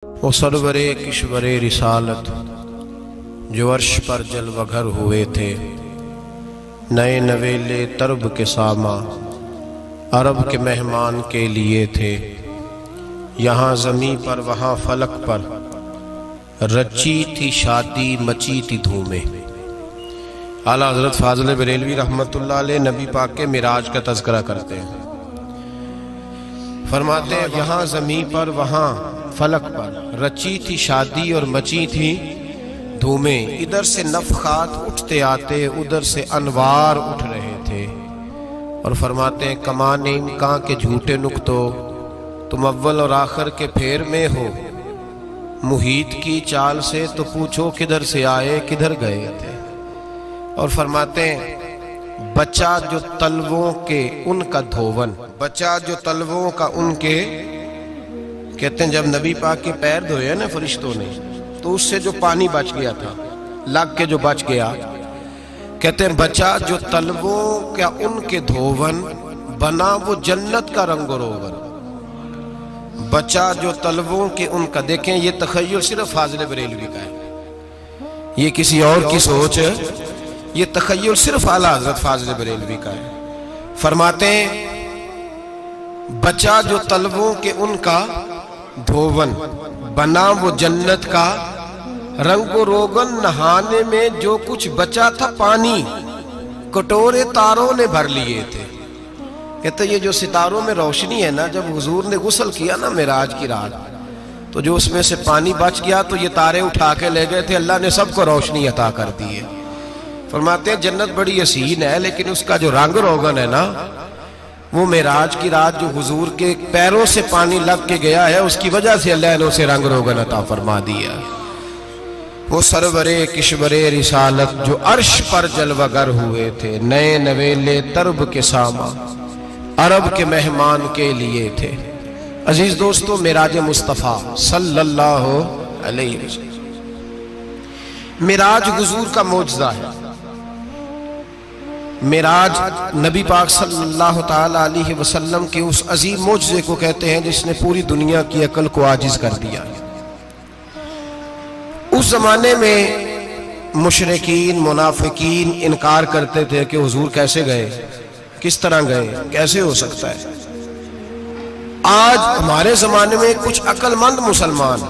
وہ سرورِ کشورِ رسالت جو عرش پر جلوہ گر ہوئے تھے، نئے نویلے طرب کے ساما عرب کے مہمان کے لیے تھے۔ یہاں زمیں پر وہاں فلک پر رچی تھی شادی مچی تھی دھومیں۔ اعلیٰ حضرت فاضل بریلوی رحمت اللہ علیہ نبی پاک کے معراج کا تذکرہ کرتے ہیں، فرماتے ہیں یہاں زمیں پر وہاں فلک پر رچی تھی شادی اور مچی تھی دھومیں۔ ادھر سے نفخات اٹھتے آتے، ادھر سے انوار اٹھ رہے تھے۔ اور فرماتے ہیں کمان امکان کے جھوٹے نکتو، تم اول اور آخر کے پھیر میں ہو۔ محیط کی چال سے تو پوچھو کدھر سے آئے کدھر گئے تھے۔ اور فرماتے ہیں بچہ جو تلووں کے ان کا دھوون، بچہ جو تلووں کا ان کے، کہتے ہیں جب نبی پاک کے پیر دھوئے نا فرشتوں نے تو اس سے جو پانی بچ گیا تھا، لگ کے جو بچ گیا، کہتے ہیں بچہ جو تلووں کا ان کے دھوون، بنا وہ جنت کا رنگ و روغن۔ بچہ جو تلووں کے ان کا، دیکھیں یہ تخیل صرف فاضل بریلوی کا ہے، یہ کسی اور کی سوچ ہے، یہ تخیل صرف اعلیٰ حضرت فاضل بریلوی کا ہے۔ فرماتے ہیں بچہ جو تلووں کے ان کا دھوون، بنا وہ جنت کا رنگ و روغن۔ نہانے میں جو کچھ بچا تھا پانی، کٹورے تاروں نے بھر لیے تھے۔ کہتے یہ جو ستاروں میں روشنی ہے نا، جب حضور نے غسل کیا نا معراج کی رات، تو جو اس میں سے پانی بچ گیا تو یہ تارے اٹھا کے لے گئے تھے، اللہ نے سب کو روشنی عطا کر دی ہے۔ فرماتے ہیں جنت بڑی حسین ہے، لیکن اس کا جو رنگ روغن ہے نا، وہ معراج کی رات جو حضور کے پیروں سے پانی لگ کے گیا ہے، اس کی وجہ سے اللہ نے اسے رنگ روغن عطا فرما دیا۔ وہ سرورِ کشورِ رسالت جو عرش پر جلوہ گر ہوئے تھے، نئے نویلے طرب کے ساما عرب کے مہمان کے لیے تھے۔ عزیز دوستو، معراج مصطفیٰ صلی اللہ علیہ وسلم، معراج حضور کا معجزہ ہے۔ معراج نبی پاک صلی اللہ تعالی علیہ وسلم کے اس عظیم معجزے کو کہتے ہیں جس نے پوری دنیا کی عقل کو عاجز کر دیا۔ اس زمانے میں مشرکین منافقین انکار کرتے تھے کہ حضور کیسے گئے، کس طرح گئے، کیسے ہو سکتا ہے۔ آج ہمارے زمانے میں کچھ عقل مند مسلمان،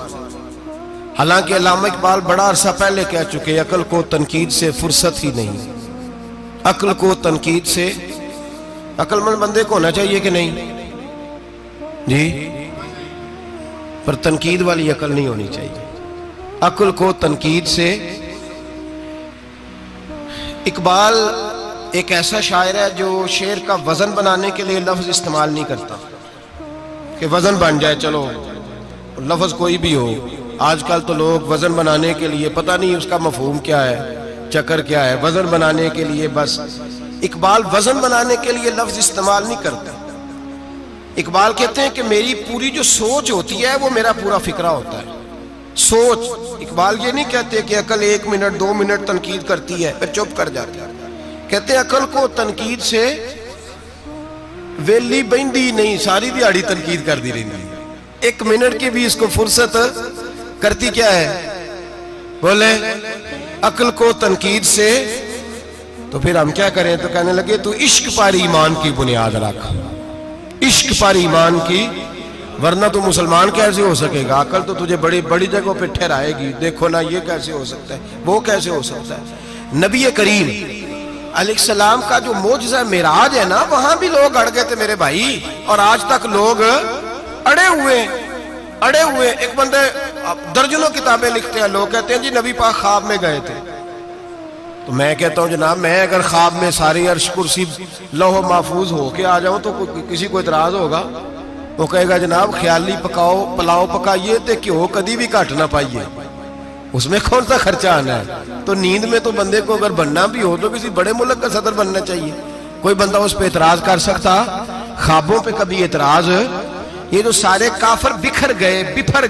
حالانکہ علامہ اقبال بڑا عرصہ پہلے کہہ چکے عقل کو تنقید سے فرصت ہی نہیں۔ عقل کو تنقید سے، عقل مند بندے کو ہونا چاہیے کہ نہیں جی، پر تنقید والی عقل نہیں ہونی چاہیے۔ عقل کو تنقید سے، اقبال ایک ایسا شاعر ہے جو شعر کا وزن بنانے کے لیے لفظ استعمال نہیں کرتا کہ وزن بن جائے، چلو لفظ کوئی بھی ہو۔ آج کل تو لوگ وزن بنانے کے لیے پتہ نہیں اس کا مفہوم کیا ہے، چکر کیا ہے، وزن بنانے کے لیے بس۔ اقبال وزن بنانے کے لیے لفظ استعمال نہیں کرتا۔ اقبال کہتے ہیں کہ میری پوری جو سوچ ہوتی ہے وہ میرا پورا فکرہ ہوتا ہے۔ سوچ، اقبال یہ نہیں کہتے کہ عقل 1 منٹ 2 منٹ تنقید کرتی ہے پھر چپ کر جاتی ہے۔ کہتے ہیں عقل کو تنقید سے ویلی بہندی نہیں، ساری دیہاڑی تنقید کر دی رہی، 1 منٹ کی بھی اس کو فرصت کرتی کیا ہے، بولے عقل کو تنقید سے۔ تو پھر ہم کیا کریں، تو کہنے لگے تو عشق پر ایمان کی بنیاد رکھ، عشق پر ایمان کی، ورنہ تو مسلمان کیسے ہو سکے گا، عقل تو تجھے بڑی بڑی جگہوں پہ ٹھہرائے گی، دیکھو نا یہ کیسے ہو سکتا ہے، وہ کیسے ہو سکتا ہے۔ نبی کریم علیہ السلام کا جو معجزہ معراج ہے نا، وہاں بھی لوگ اڑ گئے تھے میرے بھائی، اور آج تک لوگ اڑے ہوئے۔ ایک بندے درجنوں کتابیں لکھتے ہیں، لوگ کہتے ہیں جی نبی پاک خواب میں گئے تھے۔ تو میں کہتا ہوں جناب، میں اگر خواب میں ساری عرش کرسی لوح محفوظ ہو کے آ جاؤں تو کسی کو اعتراض ہوگا؟ وہ کہے گا جناب خیالی پکاؤ پلاؤ پکائیے تے کیوں کدی بھی گھٹ نہ پائیے، اس میں کون سا خرچہ آنا ہے۔ تو نیند میں تو بندے کو اگر بننا بھی ہو تو کسی بڑے ملک کا صدر بننا چاہیے، کوئی بندہ اس پہ اعتراض کر سکتا؟ خوابوں پہ کبھی اعتراض؟ یہ جو سارے کافر بکھر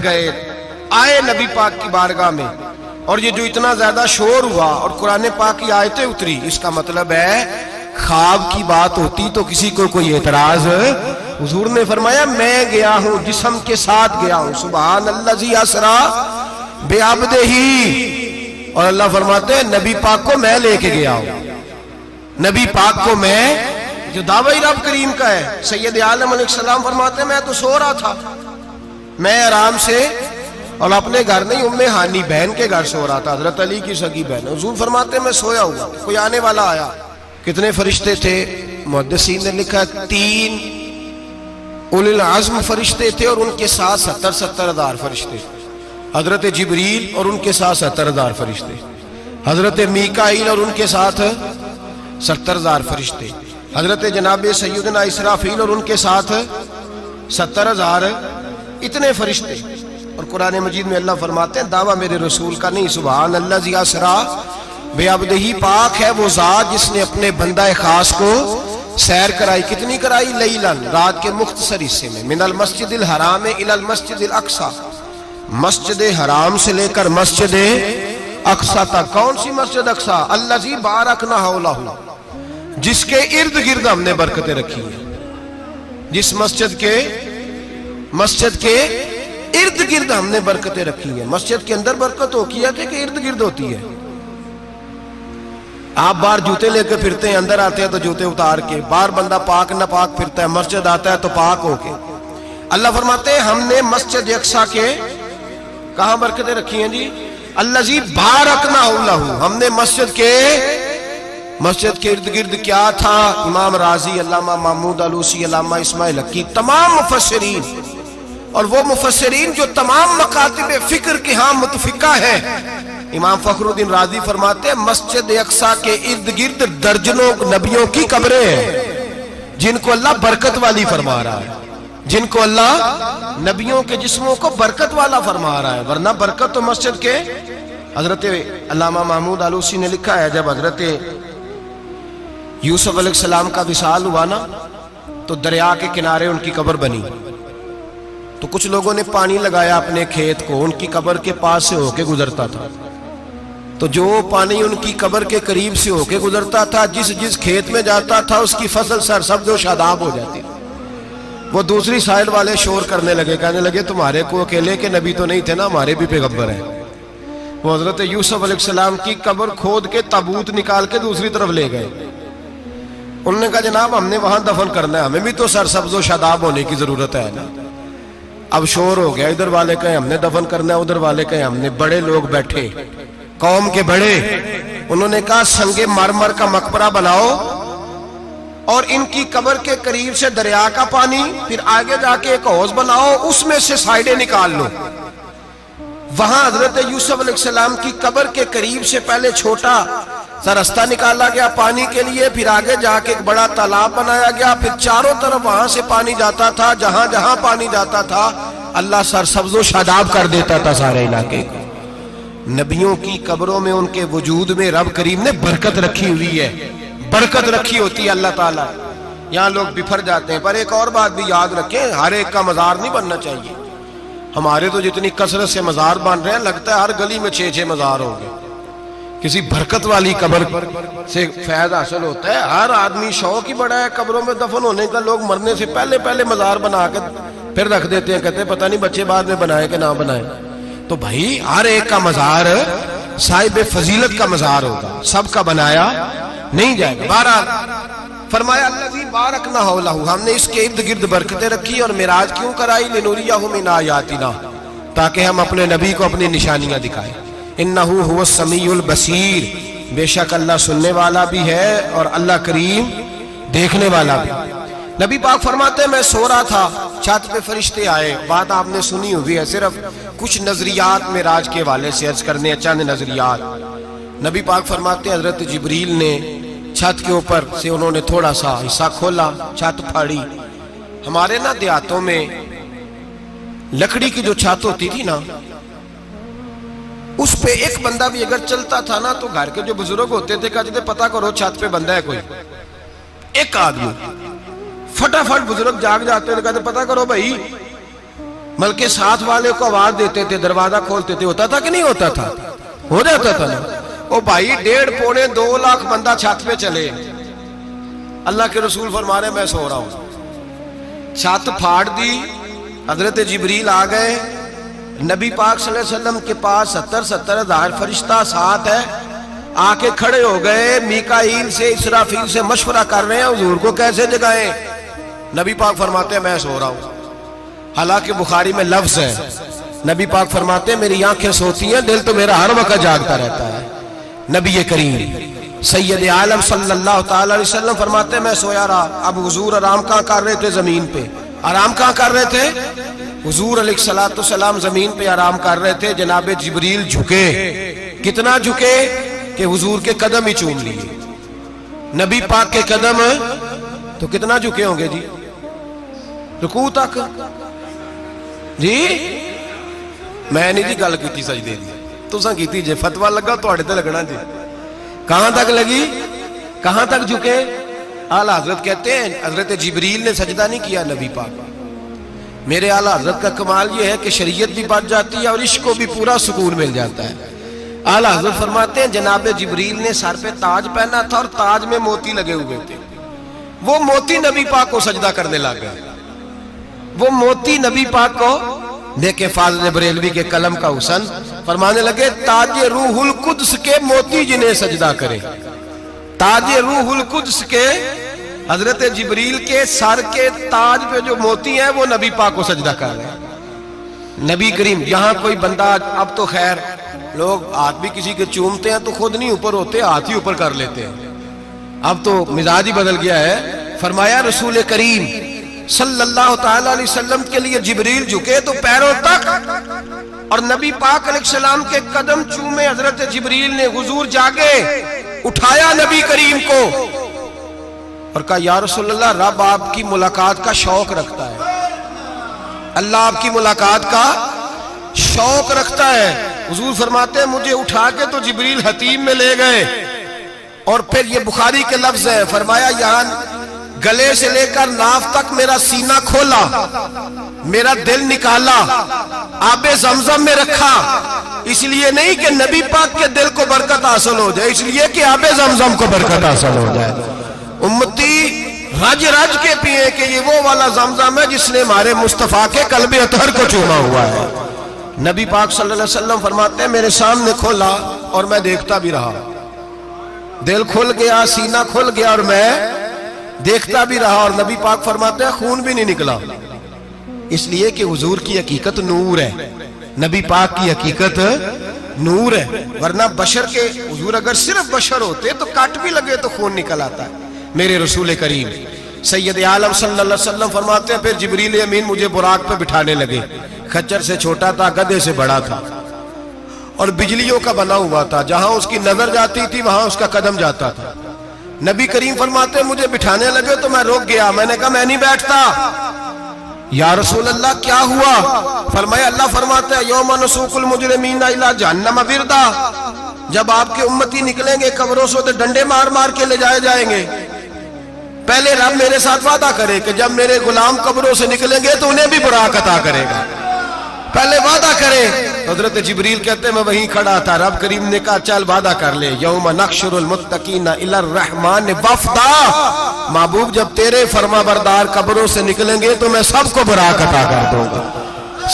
گئے آئے نبی پاک کی بارگاہ میں، اور یہ جو اتنا زیادہ شور ہوا اور قرآن پاک کی آیتیں اتری، اس کا مطلب ہے خواب کی بات ہوتی تو کسی کو کوئی اعتراض حضور نے فرمایا میں گیا ہوں جسم کے ساتھ گیا ہوں، سبحان الذی اسرا بعبدہ، اور اللہ فرماتے ہیں نبی پاک کو میں لے کے گیا ہوں، نبی پاک کو میں، جو دعوی رب کریم کا ہے۔ سید عالم علیہ السلام فرماتے ہیں میں تو سو رہا تھا، میں آرام سے، اور اپنے گھر نہیں، ام ہانی بہن کے گھر سو رہا تھا، حضرت علی کی سگی بہن۔ حضور فرماتے ہیں میں سویا ہوا، کوئی آنے والا آیا۔ کتنے فرشتے تھے؟ محدثین نے لکھا 3 اولی العزم فرشتے تھے، اور ان کے ساتھ 70 ہزار فرشتے، حضرت جبریل اور ان کے ساتھ 70 ہزار فرشتے، حضرت میکائیل اور ان کے ساتھ 70 ہزار فرشتے، حضرت جناب سیدنا اسرافیل اور ان کے ساتھ 70 ہزار، اتنے فرشتے۔ اور قرآن مجید میں اللہ فرماتے ہیں دعویٰ میرے رسول کا نہیں، سبحان الذی اسرا بعبدہ، پاک ہے وہ ذات جس نے اپنے بندہ خاص کو سیر کرائی۔ کتنی کرائی؟ لیلاً، رات کے مختصر حصے میں، من المسجد الحرام الی المسجد الاقصی، مسجد حرام سے لے کر مسجد اقصی تک۔ کون سی مسجد اقصی؟ الذی بارکنا حولہ، جس کے ارد گرد ہم نے برکتیں رکھی ہیں، جس مسجد کے ارد گرد ہم نے برکتیں رکھی ہیں۔ مسجد کے اندر برکت ہوتی ہے کہ ارد گرد ہوتی ہے؟ آپ باہر جوتے لے کے پھرتے ہیں، اندر آتے ہیں تو جوتے اتار کے، باہر بندہ پاک نہ پاک پھرتا ہے، مسجد آتا ہے تو پاک ہو کے۔ اللہ فرماتے ہیں ہم نے مسجد اقصی کے کہاں برکتیں رکھی ہیں جی؟ الذی بارکنا حولہ، ہم نے مسجد کے ارد گرد کیا تھا؟ امام رازی، علامہ محمود آلوسی، علامہ اسماعیل حقی، تمام مفسرین، اور وہ مفسرین جو تمام مکاتب فکر کے ہاں متفقہ ہیں، امام فخر الدین رازی فرماتے ہیں مسجد اقصی کے ارد گرد درجنوں نبیوں کی قبریں ہیں، جن کو اللہ برکت والی فرما رہا ہے، جن کو اللہ نبیوں کے جسموں کو برکت والا فرما رہا ہے، ورنہ برکت تو مسجد کے۔ حضرت علامہ محمود آلوسی نے لکھا ہے جب حضرت یوسف علیہ السلام کا وصال ہوا نا تو دریا کے کنارے ان کی قبر بنی، تو کچھ لوگوں نے پانی لگایا اپنے کھیت کو، ان کی قبر کے پاس سے ہو کے گزرتا تھا، تو جو پانی ان کی قبر کے قریب سے ہو کے گزرتا تھا، جس کھیت میں جاتا تھا اس کی فصل سرسبز و شاداب ہو جاتی۔ وہ دوسری سائڈ والے شور کرنے لگے، کہنے لگے تمہارے کو اکیلے کے نبی تو نہیں تھے نا، ہمارے بھی پیغمبر ہیں۔ وہ حضرت یوسف علیہ السلام کی قبر کھود کے تابوت نکال کے دوسری طرف لے گئے۔ انہوں نے کہا جناب ہم نے وہاں دفن کرنا ہے، ہمیں بھی تو سرسبز و شاداب ہونے کی ضرورت ہے نا۔ اب شور ہو گیا، ادھر والے کہیں ہم نے دفن کرنا ہے، ادھر والے کہیں ہم نے۔ بڑے لوگ بیٹھے، قوم کے بڑے، انہوں نے کہا سنگ مرمر کا مقبرہ بناؤ اور ان کی قبر کے قریب سے دریا کا پانی، پھر آگے جا کے ایک حوض بناؤ، اس میں سے سائیڈیں نکال لو۔ وہاں حضرت یوسف علیہ السلام کی قبر کے قریب سے پہلے چھوٹا سا راستہ نکالا گیا پانی کے لیے، پھر آگے جا کے ایک بڑا تالاب بنایا گیا، پھر چاروں طرف وہاں سے پانی جاتا تھا، جہاں جہاں پانی جاتا تھا اللہ سرسبز و شاداب کر دیتا تھا سارے علاقے کو۔ نبیوں کی قبروں میں ان کے وجود میں رب کریم نے برکت رکھی ہوئی ہے، برکت رکھی ہوتی ہے اللہ تعالیٰ۔ یہاں لوگ بفر جاتے ہیں، پر ایک اور بات بھی یاد رکھیں، ہر ایک کا مزار نہیں بننا چاہیے۔ ہمارے تو جتنی کثرت سے مزار بن رہے ہیں، لگتا ہے ہر گلی میں 6 مزار ہوں گے۔ کسی برکت والی قبر سے فیض حاصل ہوتا ہے۔ ہر آدمی شوق ہی بڑا ہے قبروں میں دفن ہونے کا، لوگ مرنے سے پہلے مزار بنا کے پھر رکھ دیتے ہیں، کہتے ہیں پتہ نہیں بچے بعد میں بنائے کہ نہ بنائے۔ تو بھائی ہر ایک کا مزار صاحب فضیلت کا مزار ہوگا، سب کا بنایا نہیں جائے گا۔ بہرحال فرمایا الذی بارکنا حولہ، ہم نے اس کے ارد گرد برکتیں رکھی۔ اور معراج کیوں کرائی؟ لنریہ من آیاتنا، تاکہ ہم اپنے نبی کو اپنی نشانیاں دکھائیں۔ انہ هو السمیع البصیر، بے شک اللہ سننے والا بھی ہے اور اللہ کریم دیکھنے والا بھی۔ نبی پاک فرماتے ہیں میں سو رہا تھا، چھت پہ فرشتے آئے، بات آپ نے سنی ہوئی ہے، صرف کچھ نظریات معراج کے حوالے سے عرض کرنے، چند نظریات۔ نبی پاک فرماتے ہیں حضرت جبریل نے چھت کے اوپر سے انہوں نے تھوڑا سا حصہ کھولا، چھت پھاڑی۔ ہمارے نا دیہاتوں میں لکڑی کی جو چھت ہوتی تھی نا، اس پہ ایک بندہ بھی اگر چلتا تھا نا تو گھر کے جو بزرگ ہوتے تھے کہتے تھے پتہ کرو چھت پہ بندہ ہے کوئی۔ ایک آدمی فٹافٹ بزرگ جاگ جاتے تھے، کہتے پتہ کرو بھائی، بلکہ ساتھ والے کو آواز دیتے تھے، دروازہ کھولتے تھے۔ ہوتا تھا کہ نہیں ہوتا تھا؟ ہو جاتا تھا نا۔ او بھائی 1.5 پونے 2 لاکھ بندہ چھت پہ چلے، اللہ کے رسول فرما رہے ہیں میں سو رہا ہوں، چھت پھاڑ دی، حضرت جبریل آ گئے، نبی پاک صلی اللہ علیہ وسلم کے پاس 70 ہزار فرشتہ ساتھ ہے، آ کے کھڑے ہو گئے، میکائیل سے اسرافیل سے مشورہ کر رہے ہیں حضور کو کیسے جگائیں۔ نبی پاک فرماتے ہیں میں سو رہا ہوں، حالانکہ بخاری میں لفظ ہے، نبی پاک فرماتے ہیں میری آنکھیں سوتی ہیں، دل تو میرا ہر وقت جاگتا رہتا ہے۔ نبی کریم سید عالم صلی اللہ تعالی علیہ وسلم فرماتے ہیں میں سویا رہا۔ اب حضور آرام کہاں کر رہے تھے؟ زمین پہ۔ آرام کہاں کر رہے تھے؟ حضور علیہ السلام زمین پہ آرام کر رہے تھے، جناب جبریل جھکے، کتنا جھکے کہ حضور کے قدم ہی چوم لیے۔ نبی پاک کے قدم تو کتنا جھکے ہوں گے جی؟ رکوع تک جی؟ میں نہیں جی گل کی سجدے دی، تساں کیتی جے، فتویٰ لگا تواڈے تے لگنا جی۔ کہاں تک لگی؟ کہاں تک جھکے؟ اعلیٰ حضرت کہتے ہیں حضرت جبریل نے سجدہ نہیں کیا نبی پاک۔ میرے اعلیٰ حضرت کا کمال یہ ہے کہ شریعت بھی بچ جاتی ہے اور عشق کو بھی پورا سکون مل جاتا ہے۔ اعلیٰ حضرت فرماتے ہیں جناب جبریل نے سر پہ تاج پہنا تھا اور تاج میں موتی لگے ہوئے تھے، وہ موتی نبی پاک کو سجدہ کرنے لگ گئے، وہ موتی نبی پاک کو دیکھیں۔ فاضل بریلوی کے قلم کا حسن فرمانے لگے تاج روح القدس کے موتی جنہیں سجدہ کرے، تاج روح القدس کے حضرت جبریل کے سر کے تاج پہ جو موتی ہیں وہ نبی پاک کو سجدہ کر رہے ہیں۔ نبی کریم یہاں کوئی بندہ، اب تو خیر لوگ ہاتھ بھی کسی کے چومتے ہیں تو خود نہیں اوپر ہوتے، ہاتھ ہی اوپر کر لیتے ہیں، اب تو مزاج ہی بدل گیا ہے۔ فرمایا رسول کریم صلی اللہ تعالیٰ علیہ وسلم کے لیے جبریل جھکے تو پیروں تک، اور نبی پاک علیہ السلام کے قدم چومے حضرت جبریل نے۔ حضور جاگے، اٹھایا نبی کریم کو اور کہا یا رسول اللہ، رب آپ کی ملاقات کا شوق رکھتا ہے، اللہ آپ کی ملاقات کا شوق رکھتا ہے۔ حضور فرماتے ہیں مجھے اٹھا کے تو جبریل حتیم میں لے گئے، اور پھر یہ بخاری کے لفظ ہے، فرمایا یہاں گلے سے لے کر ناف تک میرا سینہ کھولا، میرا دل نکالا، آب زمزم میں رکھا، اس لیے نہیں کہ نبی پاک کے دل کو برکت حاصل ہو جائے، اس لیے کہ آب زمزم کو برکت حاصل ہو جائے۔ امتی رج رج کے پیئے کہ یہ وہ والا زمزم ہے جس نے ہمارے مصطفیٰ کے قلب اطہر کو چوما ہوا ہے۔ نبی پاک صلی اللہ علیہ وسلم فرماتے ہیں میرے سامنے کھولا اور میں دیکھتا بھی رہا، دل کھل گیا، سینہ کھل گیا اور میں دیکھتا بھی رہا، اور نبی پاک فرماتے ہیں خون بھی نہیں نکلا، اس لیے کہ حضور کی حقیقت نور ہے، نبی پاک کی حقیقت نور ہے، ورنہ بشر کے حضور اگر صرف بشر ہوتے تو کٹ بھی لگے تو خون نکل آتا ہے۔ میرے رسول کریم سید عالم صلی اللہ علیہ وسلم فرماتے ہیں پھر جبریل امین مجھے براق پہ بٹھانے لگے، خچر سے چھوٹا تھا، گدھے سے بڑا تھا، اور بجلیوں کا بنا ہوا تھا، جہاں اس کی نظر جاتی تھی وہاں اس کا قدم جاتا تھا۔ نبی کریم فرماتے ہیں مجھے بٹھانے لگے تو میں رک گیا، میں نے کہا میں نہیں بیٹھتا۔ یا رسول اللہ کیا ہوا؟ فرمایا اللہ فرماتے ہیں یوم نسوق المجرمین الی جہنم وردا، جب آپ کے امتی نکلیں گے قبروں سے تو ڈنڈے مار مار کے لے جائے جائیں گے۔ پہلے رب میرے ساتھ وعدہ کرے کہ جب میرے غلام قبروں سے نکلیں گے تو انہیں بھی براق عطا کرے گا، پہلے وعدہ کرے۔ حضرت جبریل کہتے ہیں میں وہیں کھڑا تھا، رب کریم نے کہا چل وعدہ کر لے، یوم نحشر المتقین الی الرحمن وفدا، محبوب جب تیرے فرما بردار قبروں سے نکلیں گے تو میں سب کو براق عطا کر دوں گا،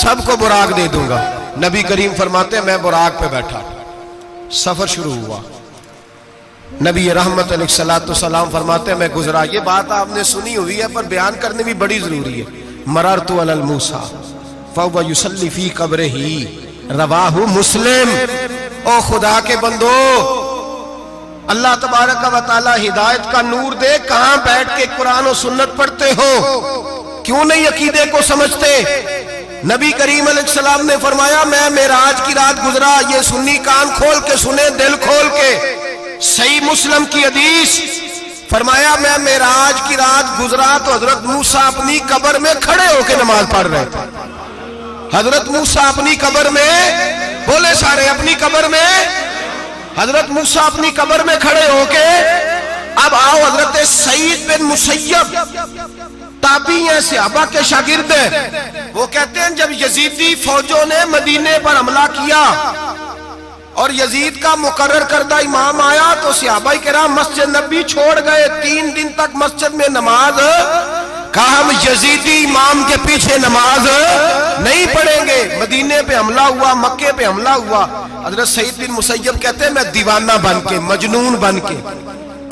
سب کو براق دے دوں گا۔ نبی کریم فرماتے ہیں میں براق پہ بیٹھا، سفر شروع ہوا، نبی رحمت علیہ السلام فرماتے ہیں میں گزرا۔ یہ بات آپ نے سنی ہوئی ہے پر بیان کرنے بھی بڑی ضروری ہے۔ مررت علی الموسیٰ فَهُوَ يُصَلِّ فِي قَبْرِهِ رواہ مسلم۔ او خدا کے بندو، اللہ تبارک و تعالی ہدایت کا نور دے، کہاں بیٹھ کے قرآن و سنت پڑھتے ہو؟ کیوں نہیں عقیدے کو سمجھتے؟ نبی کریم علیہ السلام نے فرمایا میں معراج کی رات گزرا، یہ سنی کان کھول کے سنے، دل کھول کے، صحیح مسلم کی حدیث، فرمایا میں معراج کی رات گزرا تو حضرت موسیٰ اپنی قبر میں کھڑے ہو کے نماز پڑھ رہے تھے۔ حضرت موسیٰ اپنی قبر میں، بولے سارے اپنی قبر میں، حضرت موسیٰ اپنی قبر میں کھڑے ہو کے، اب آؤ حضرت سعید بن مسیب تابعی ہیں، صحابہ کے شاگرد ہیں، وہ کہتے ہیں جب یزیدی فوجوں نے مدینے پر حملہ کیا اور یزید کا مقرر کردہ امام آیا تو صحابہ کرام مسجد نبی چھوڑ گئے، 3 دن تک مسجد میں نماز کہا ہم یزیدی امام کے پیچھے نماز نہیں پڑھیں گے۔ مدینے پہ حملہ ہوا، مکے پہ حملہ ہوا، حضرت سعید بن مسیب کہتے ہیں میں دیوانہ بن کے، مجنون بن کے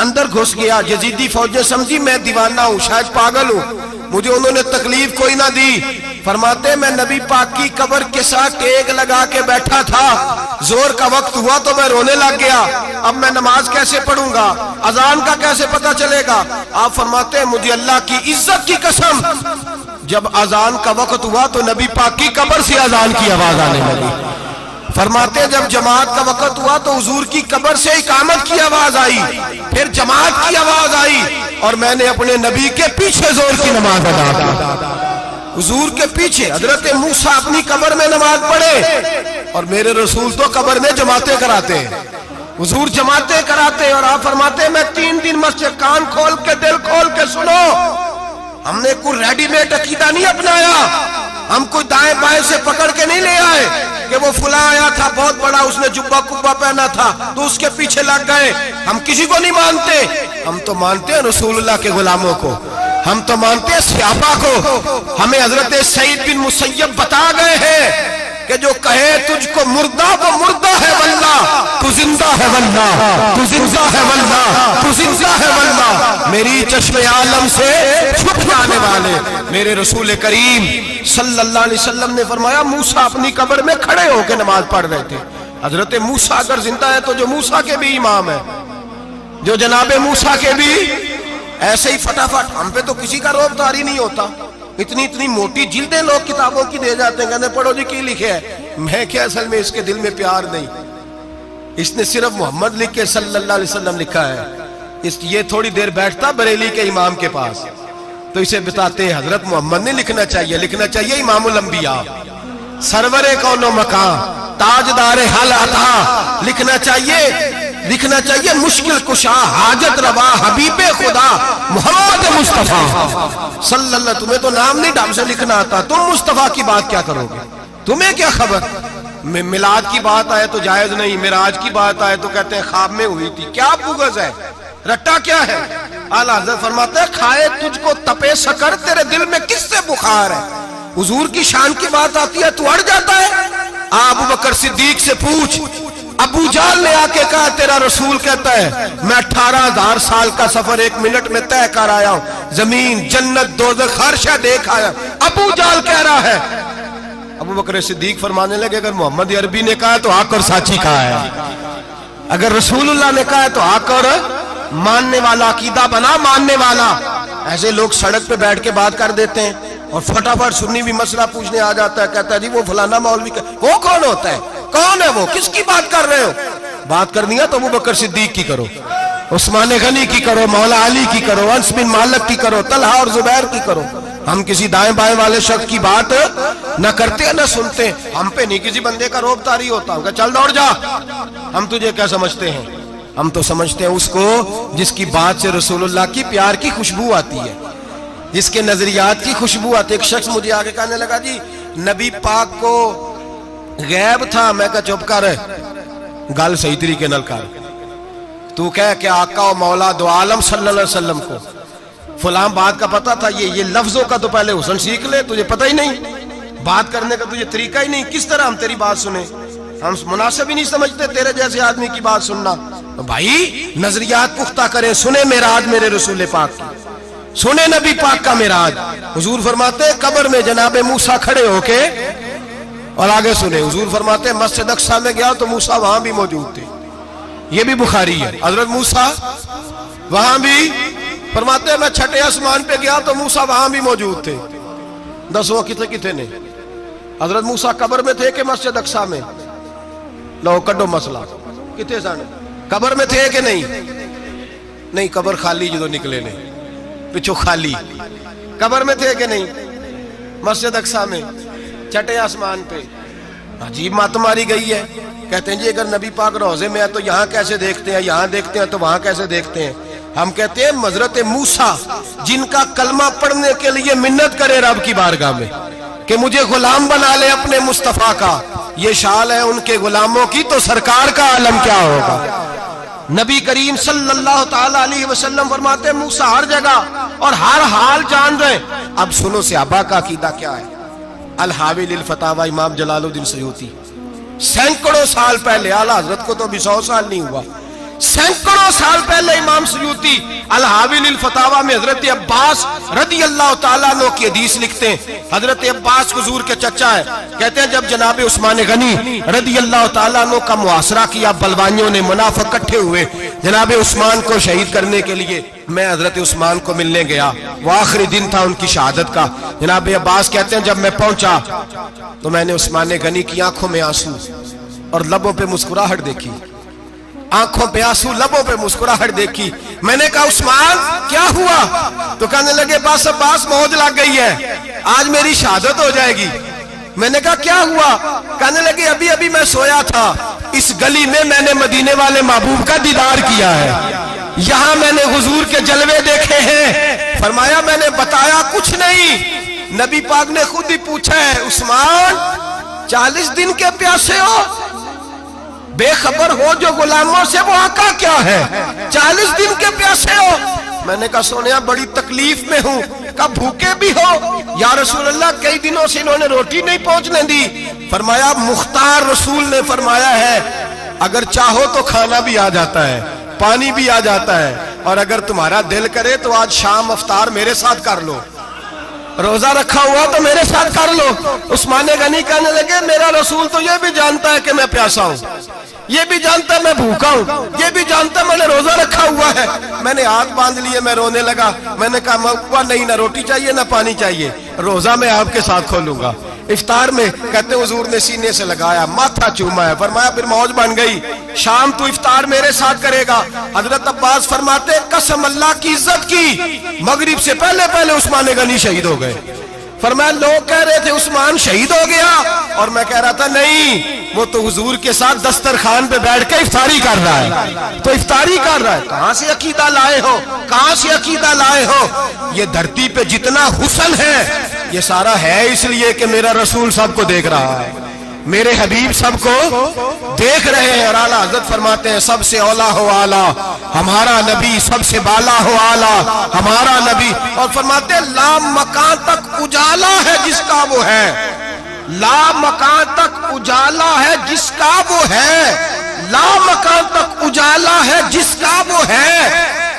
اندر گھس گیا۔ یزیدی فوجیں سمجھی میں دیوانہ ہوں، شاید پاگل ہوں، مجھے انہوں نے تکلیف کوئی نہ دی۔ فرماتے ہیں میں نبی پاک کی قبر کے ساتھ ٹیک لگا کے بیٹھا تھا، زور کا وقت ہوا تو میں رونے لگ گیا، اب میں نماز کیسے پڑھوں گا، اذان کا کیسے پتہ چلے گا؟ آپ فرماتے ہیں مجھے اللہ کی عزت کی قسم، جب اذان کا وقت ہوا تو نبی پاک کی قبر سے اذان کی آواز آنے لگی۔ فرماتے ہیں جب جماعت کا وقت ہوا تو حضور کی قبر سے اقامت کی آواز آئی، پھر جماعت کی آواز آئی، اور میں نے اپنے نبی کے پیچھے زور کی نماز ادا کی۔ حضور کے پیچھے حضرت موسیٰ اپنی قبر میں نماز پڑھے، اور میرے رسول تو قبر میں جماعتیں کراتے ہیں، حضور جماعتیں کراتے ہیں۔ اور آپ فرماتے ہیں میں 3 دن مسجد، کان کھول کے دل کھول کے سنو، ہم نے کوئی ریڈی میڈ عقیدہ نہیں اپنایا، ہم کوئی دائیں بائیں سے پکڑ کے نہیں لے آئے کہ وہ فلاں آیا تھا بہت بڑا، اس نے جبہ کبہ پہنا تھا تو اس کے پیچھے لگ گئے۔ ہم کسی کو نہیں مانتے، ہم تو مانتے ہیں رسول اللہ کے غلاموں کو، ہم تو مانتے ہیں صحابہ کو۔ ہمیں حضرت سعید بن مسیب بتا گئے ہیں کہ جو کہے تجھ کو مردہ وہ مردہ ہے واللہ، تو زندہ ہے واللہ، تو زندہ ہے واللہ، تو زندہ ہے واللہ، میری چشم عالم سے چھپ جانے والے میرے رسول کریم صلی اللہ علیہ وسلم نے فرمایا موسیٰ اپنی قبر میں کھڑے ہو کے نماز پڑھ رہے تھے۔ حضرت موسیٰ اگر زندہ ہے تو جو موسیٰ کے بھی امام ہے، جو جناب موسیٰ کے بھی ایسے ہی فٹافٹ، ہم پہ تو کسی کا روب طاری نہیں ہوتا، اتنی موٹی جلدیں لوگ کتابوں کی دے جاتے ہیں، کہتے ہیں پڑھو جی کی لکھے ہے، میں کیا اصل میں اس کے دل میں پیار نہیں، اس نے صرف محمد لکھ کے صلی اللہ علیہ وسلم لکھا ہے۔ یہ تھوڑی دیر بیٹھتا بریلی کے امام کے پاس تو اسے بتاتے ہیں حضرت محمد نے لکھنا چاہیے، لکھنا چاہیے امام الانبیاء، سرور کون و مکان، تاجدار حل عطا، لکھنا چاہیے مشکل کشا، حاجت روا، حبیب خدا محمد مصطفیٰ صلی اللہ۔ تمہیں تو نام نہیں ڈھنگ سے لکھنا آتا، تم مصطفیٰ کی بات کیا کرو گے، تمہیں کیا خبر؟ میلاد کی بات آئے تو جائز نہیں، معراج کی بات آئے تو کہتے ہیں خواب میں ہوئی تھی، کیا بغض ہے، رٹا کیا ہے؟ اعلیٰ حضرت فرماتے ہیں کھائے تجھ کو تپے سکر، تیرے دل میں کس سے بخار ہے؟ حضور کی شان کی بات آتی ہے تو اڑ جاتا ہے۔ ابو بکر صدیق سے پوچھ، ابو جہل نے آ کے کہا تیرا رسول کہتا ہے میں 18,000 سال کا سفر 1 منٹ میں طے کر آیا ہوں، زمین جنت دوزخ ہر شے دیکھ آیا، ابو جہل کہہ رہا ہے۔ ابو بکر صدیق فرمانے لگے اگر محمد عربی نے کہا تو حق اور سچی کہا ہے، اگر رسول اللہ نے کہا تو حق اور ماننے والا، عقیدہ بنا ماننے والا۔ ایسے لوگ سڑک پہ بیٹھ کے بات کر دیتے ہیں اور فٹافٹ سنی بھی مسئلہ پوچھنے آ جاتا ہے، کہتا ہے جی وہ فلانا مولوی، وہ کون ہوتا ہے، کون ہے وہ، کس کی بات کر رہے ہو؟ بات کرنی ہے تو ابو بکر صدیق کی کرو، عثمان غنی کی کرو، مولا علی کی کرو، انس بن مالک کی کرو، طلحہ اور زبیر کی کرو۔ ہم کسی دائیں بائیں والے شخص کی بات نہ کرتے نہ سنتے، ہم پہ نہیں کسی بندے کا روب طاری ہوتا، کہ چل دوڑ جا، ہم تجھے کیا سمجھتے ہیں؟ ہم تو سمجھتے ہیں اس کو جس کی بات سے رسول اللہ کی پیار کی خوشبو آتی ہے، جس کے نظریات کی خوشبو آتی ہے۔ ایک شخص مجھے آگے کہنے لگا جی نبی پاک کو غیب تھا، میں کہا چپ کر، گل صحیح طریقے نال کر، تو کہہ کہ آقا و مولا دو عالم صلی اللہ علیہ وسلم کو فلاں بات کا پتہ تھا، یہ لفظوں کا تو پہلے حسن سیکھ لے، تجھے پتہ ہی نہیں، بات کرنے کا تجھے طریقہ ہی نہیں، کس طرح ہم تیری بات سنیں؟ ہم مناسب ہی نہیں سمجھتے تیرے جیسے آدمی کی بات سننا۔ بھائی نظریات پختہ کریں، سنیں معراج میرے رسول پاک کی، سنیں نبی پاک کا معراج۔ حضور فرماتے قبر میں جناب موسیٰ کھڑے ہو کے، اور آگے سنیں حضور فرماتے مسجد اقصی میں گیا تو موسیٰ وہاں بھی موجود تھے، یہ بھی بخاری ہے، حضرت موسیٰ وہاں بھی، فرماتے میں چھٹے آسمان پہ گیا تو موسیٰ وہاں بھی موجود تھے۔ دسو کتنے نے؟ حضرت موسیٰ قبر میں تھے کہ مسجد اقصی میں؟ لو کڈو مسئلہ، کتنے سن؟ قبر میں تھے کہ نہیں؟ نہیں، قبر خالی جدو نکلے نے پچھو خالی، قبر میں تھے کہ نہیں؟ مسجد اقصی میں، چھٹے آسمان پہ۔ عجیب مات ماری گئی ہے، کہتے ہیں جی اگر نبی پاک روضے میں ہے تو یہاں کیسے دیکھتے ہیں، یہاں دیکھتے ہیں تو وہاں کیسے دیکھتے ہیں؟ ہم کہتے ہیں حضرت موسیٰ جن کا کلمہ پڑھنے کے لیے منت کرے رب کی بارگاہ میں کہ مجھے غلام بنا لے اپنے مصطفیٰ کا، یہ شال ہے ان کے غلاموں کی تو سرکار کا عالم کیا ہوگا؟ نبی کریم صلی اللہ تعالی علیہ وسلم فرماتے ہیں موسیٰ ہر جگہ اور ہر حال جان رہے. اب سنو صحابہ کا عقیدہ کیا ہے. الحاوی للفتاوی امام جلال الدین سیوطی سینکڑوں سال پہلے، اعلیٰ حضرت کو تو ابھی 100 سال نہیں ہوا، سینکڑوں سال پہلے امام سیوطی الحاوی للفتاوی میں حضرت عباس رضی اللہ تعالیٰ عنہ کی حدیث لکھتے ہیں. حضرت عباس حضور کے چچا ہے، کہتے ہیں جب جناب عثمان غنی رضی اللہ تعالیٰ عنہ کا محاصرہ کیا، بلوانیوں نے منافق اکٹھے ہوئے جناب عثمان کو شہید کرنے کے لیے، میں حضرت عثمان کو ملنے گیا، وہ آخری دن تھا ان کی شہادت کا. جناب عباس کہتے ہیں جب میں پہنچا تو میں نے عثمان غنی کی آنکھوں میں آنسو اور لبوں پہ مسکراہٹ دیکھی، آنکھوں پہ آنسو لبوں پہ مسکراہٹ دیکھی. میں نے کہا عثمان کیا ہوا؟ تو کہنے لگے بس عباس موج لگ گئی ہے، آج میری شہادت ہو جائے گی. میں نے کہا کیا ہوا؟ کہنے لگے ابھی ابھی میں سویا تھا، اس گلی میں میں نے مدینے والے محبوب کا دیدار کیا ہے، یہاں میں نے حضور کے جلوے دیکھے ہیں. فرمایا میں نے بتایا کچھ نہیں. نبی پاک نے خود ہی پوچھا ہے عثمان 40 دن کے پیاسے ہو؟ بے خبر ہو جو غلاموں سے، وہ آقا کیا ہے؟ 40 دن کے پیاسے ہو؟ میں نے کہا سونیا بڑی تکلیف میں ہوں. کہا بھوکے بھی ہو؟ یا رسول اللہ کئی دنوں سے انہوں نے روٹی نہیں پہنچنے دی. فرمایا مختار رسول نے فرمایا ہے اگر چاہو تو کھانا بھی آ جاتا ہے، پانی بھی آ جاتا ہے، اور اگر تمہارا دل کرے تو آج شام افطار میرے ساتھ کر لو، روزہ رکھا ہوا تو میرے ساتھ کر لو. عثمان غنی کہنے لگے میرا رسول تو یہ بھی جانتا ہے کہ میں پیاسا ہوں، یہ بھی جانتا ہے میں بھوکا ہوں، یہ بھی جانتا ہے میں نے روزہ رکھا ہوا ہے. میں نے ہاتھ باندھ لیے، میں رونے لگا. میں نے کہا نہیں، نہ روٹی چاہیے نہ پانی چاہیے، روزہ میں آپ کے ساتھ کھولوں گا. افطار میں کہتے حضور نے سینے سے لگایا، ماتھا چوما ہے، فرمایا پھر موج بن گئی، شام تو افطار میرے ساتھ کرے گا. حضرت عباس فرماتے قسم اللہ کی عزت کی مغرب سے پہلے پہلے عثمان غنی شہید ہو گئے. فرمایا لوگ کہہ رہے تھے عثمان شہید ہو گیا، اور میں کہہ رہا تھا نہیں، وہ تو حضور کے ساتھ دسترخوان پہ بیٹھ کے افطاری کر رہا ہے، تو افطاری کر رہا ہے. کہاں سے عقیدہ لائے ہو؟ کہاں سے عقیدہ لائے ہو؟ یہ دھرتی پہ جتنا حسن ہے یہ سارا ہے اس لیے کہ میرا رسول سب کو دیکھ رہا ہے، میرے حبیب سب کو دیکھ رہے ہیں. اور اعلیٰ حضرت فرماتے ہیں سب سے اولا ہو اعلیٰ ہمارا نبی، سب سے بالا ہو اعلیٰ ہمارا نبی. اور فرماتے ہیں لا مکان تک اجالا ہے جس کا وہ ہے، لا مکان تک اجالا ہے جس کا وہ ہے، لا مکان تک اجالا ہے جس کا وہ ہے،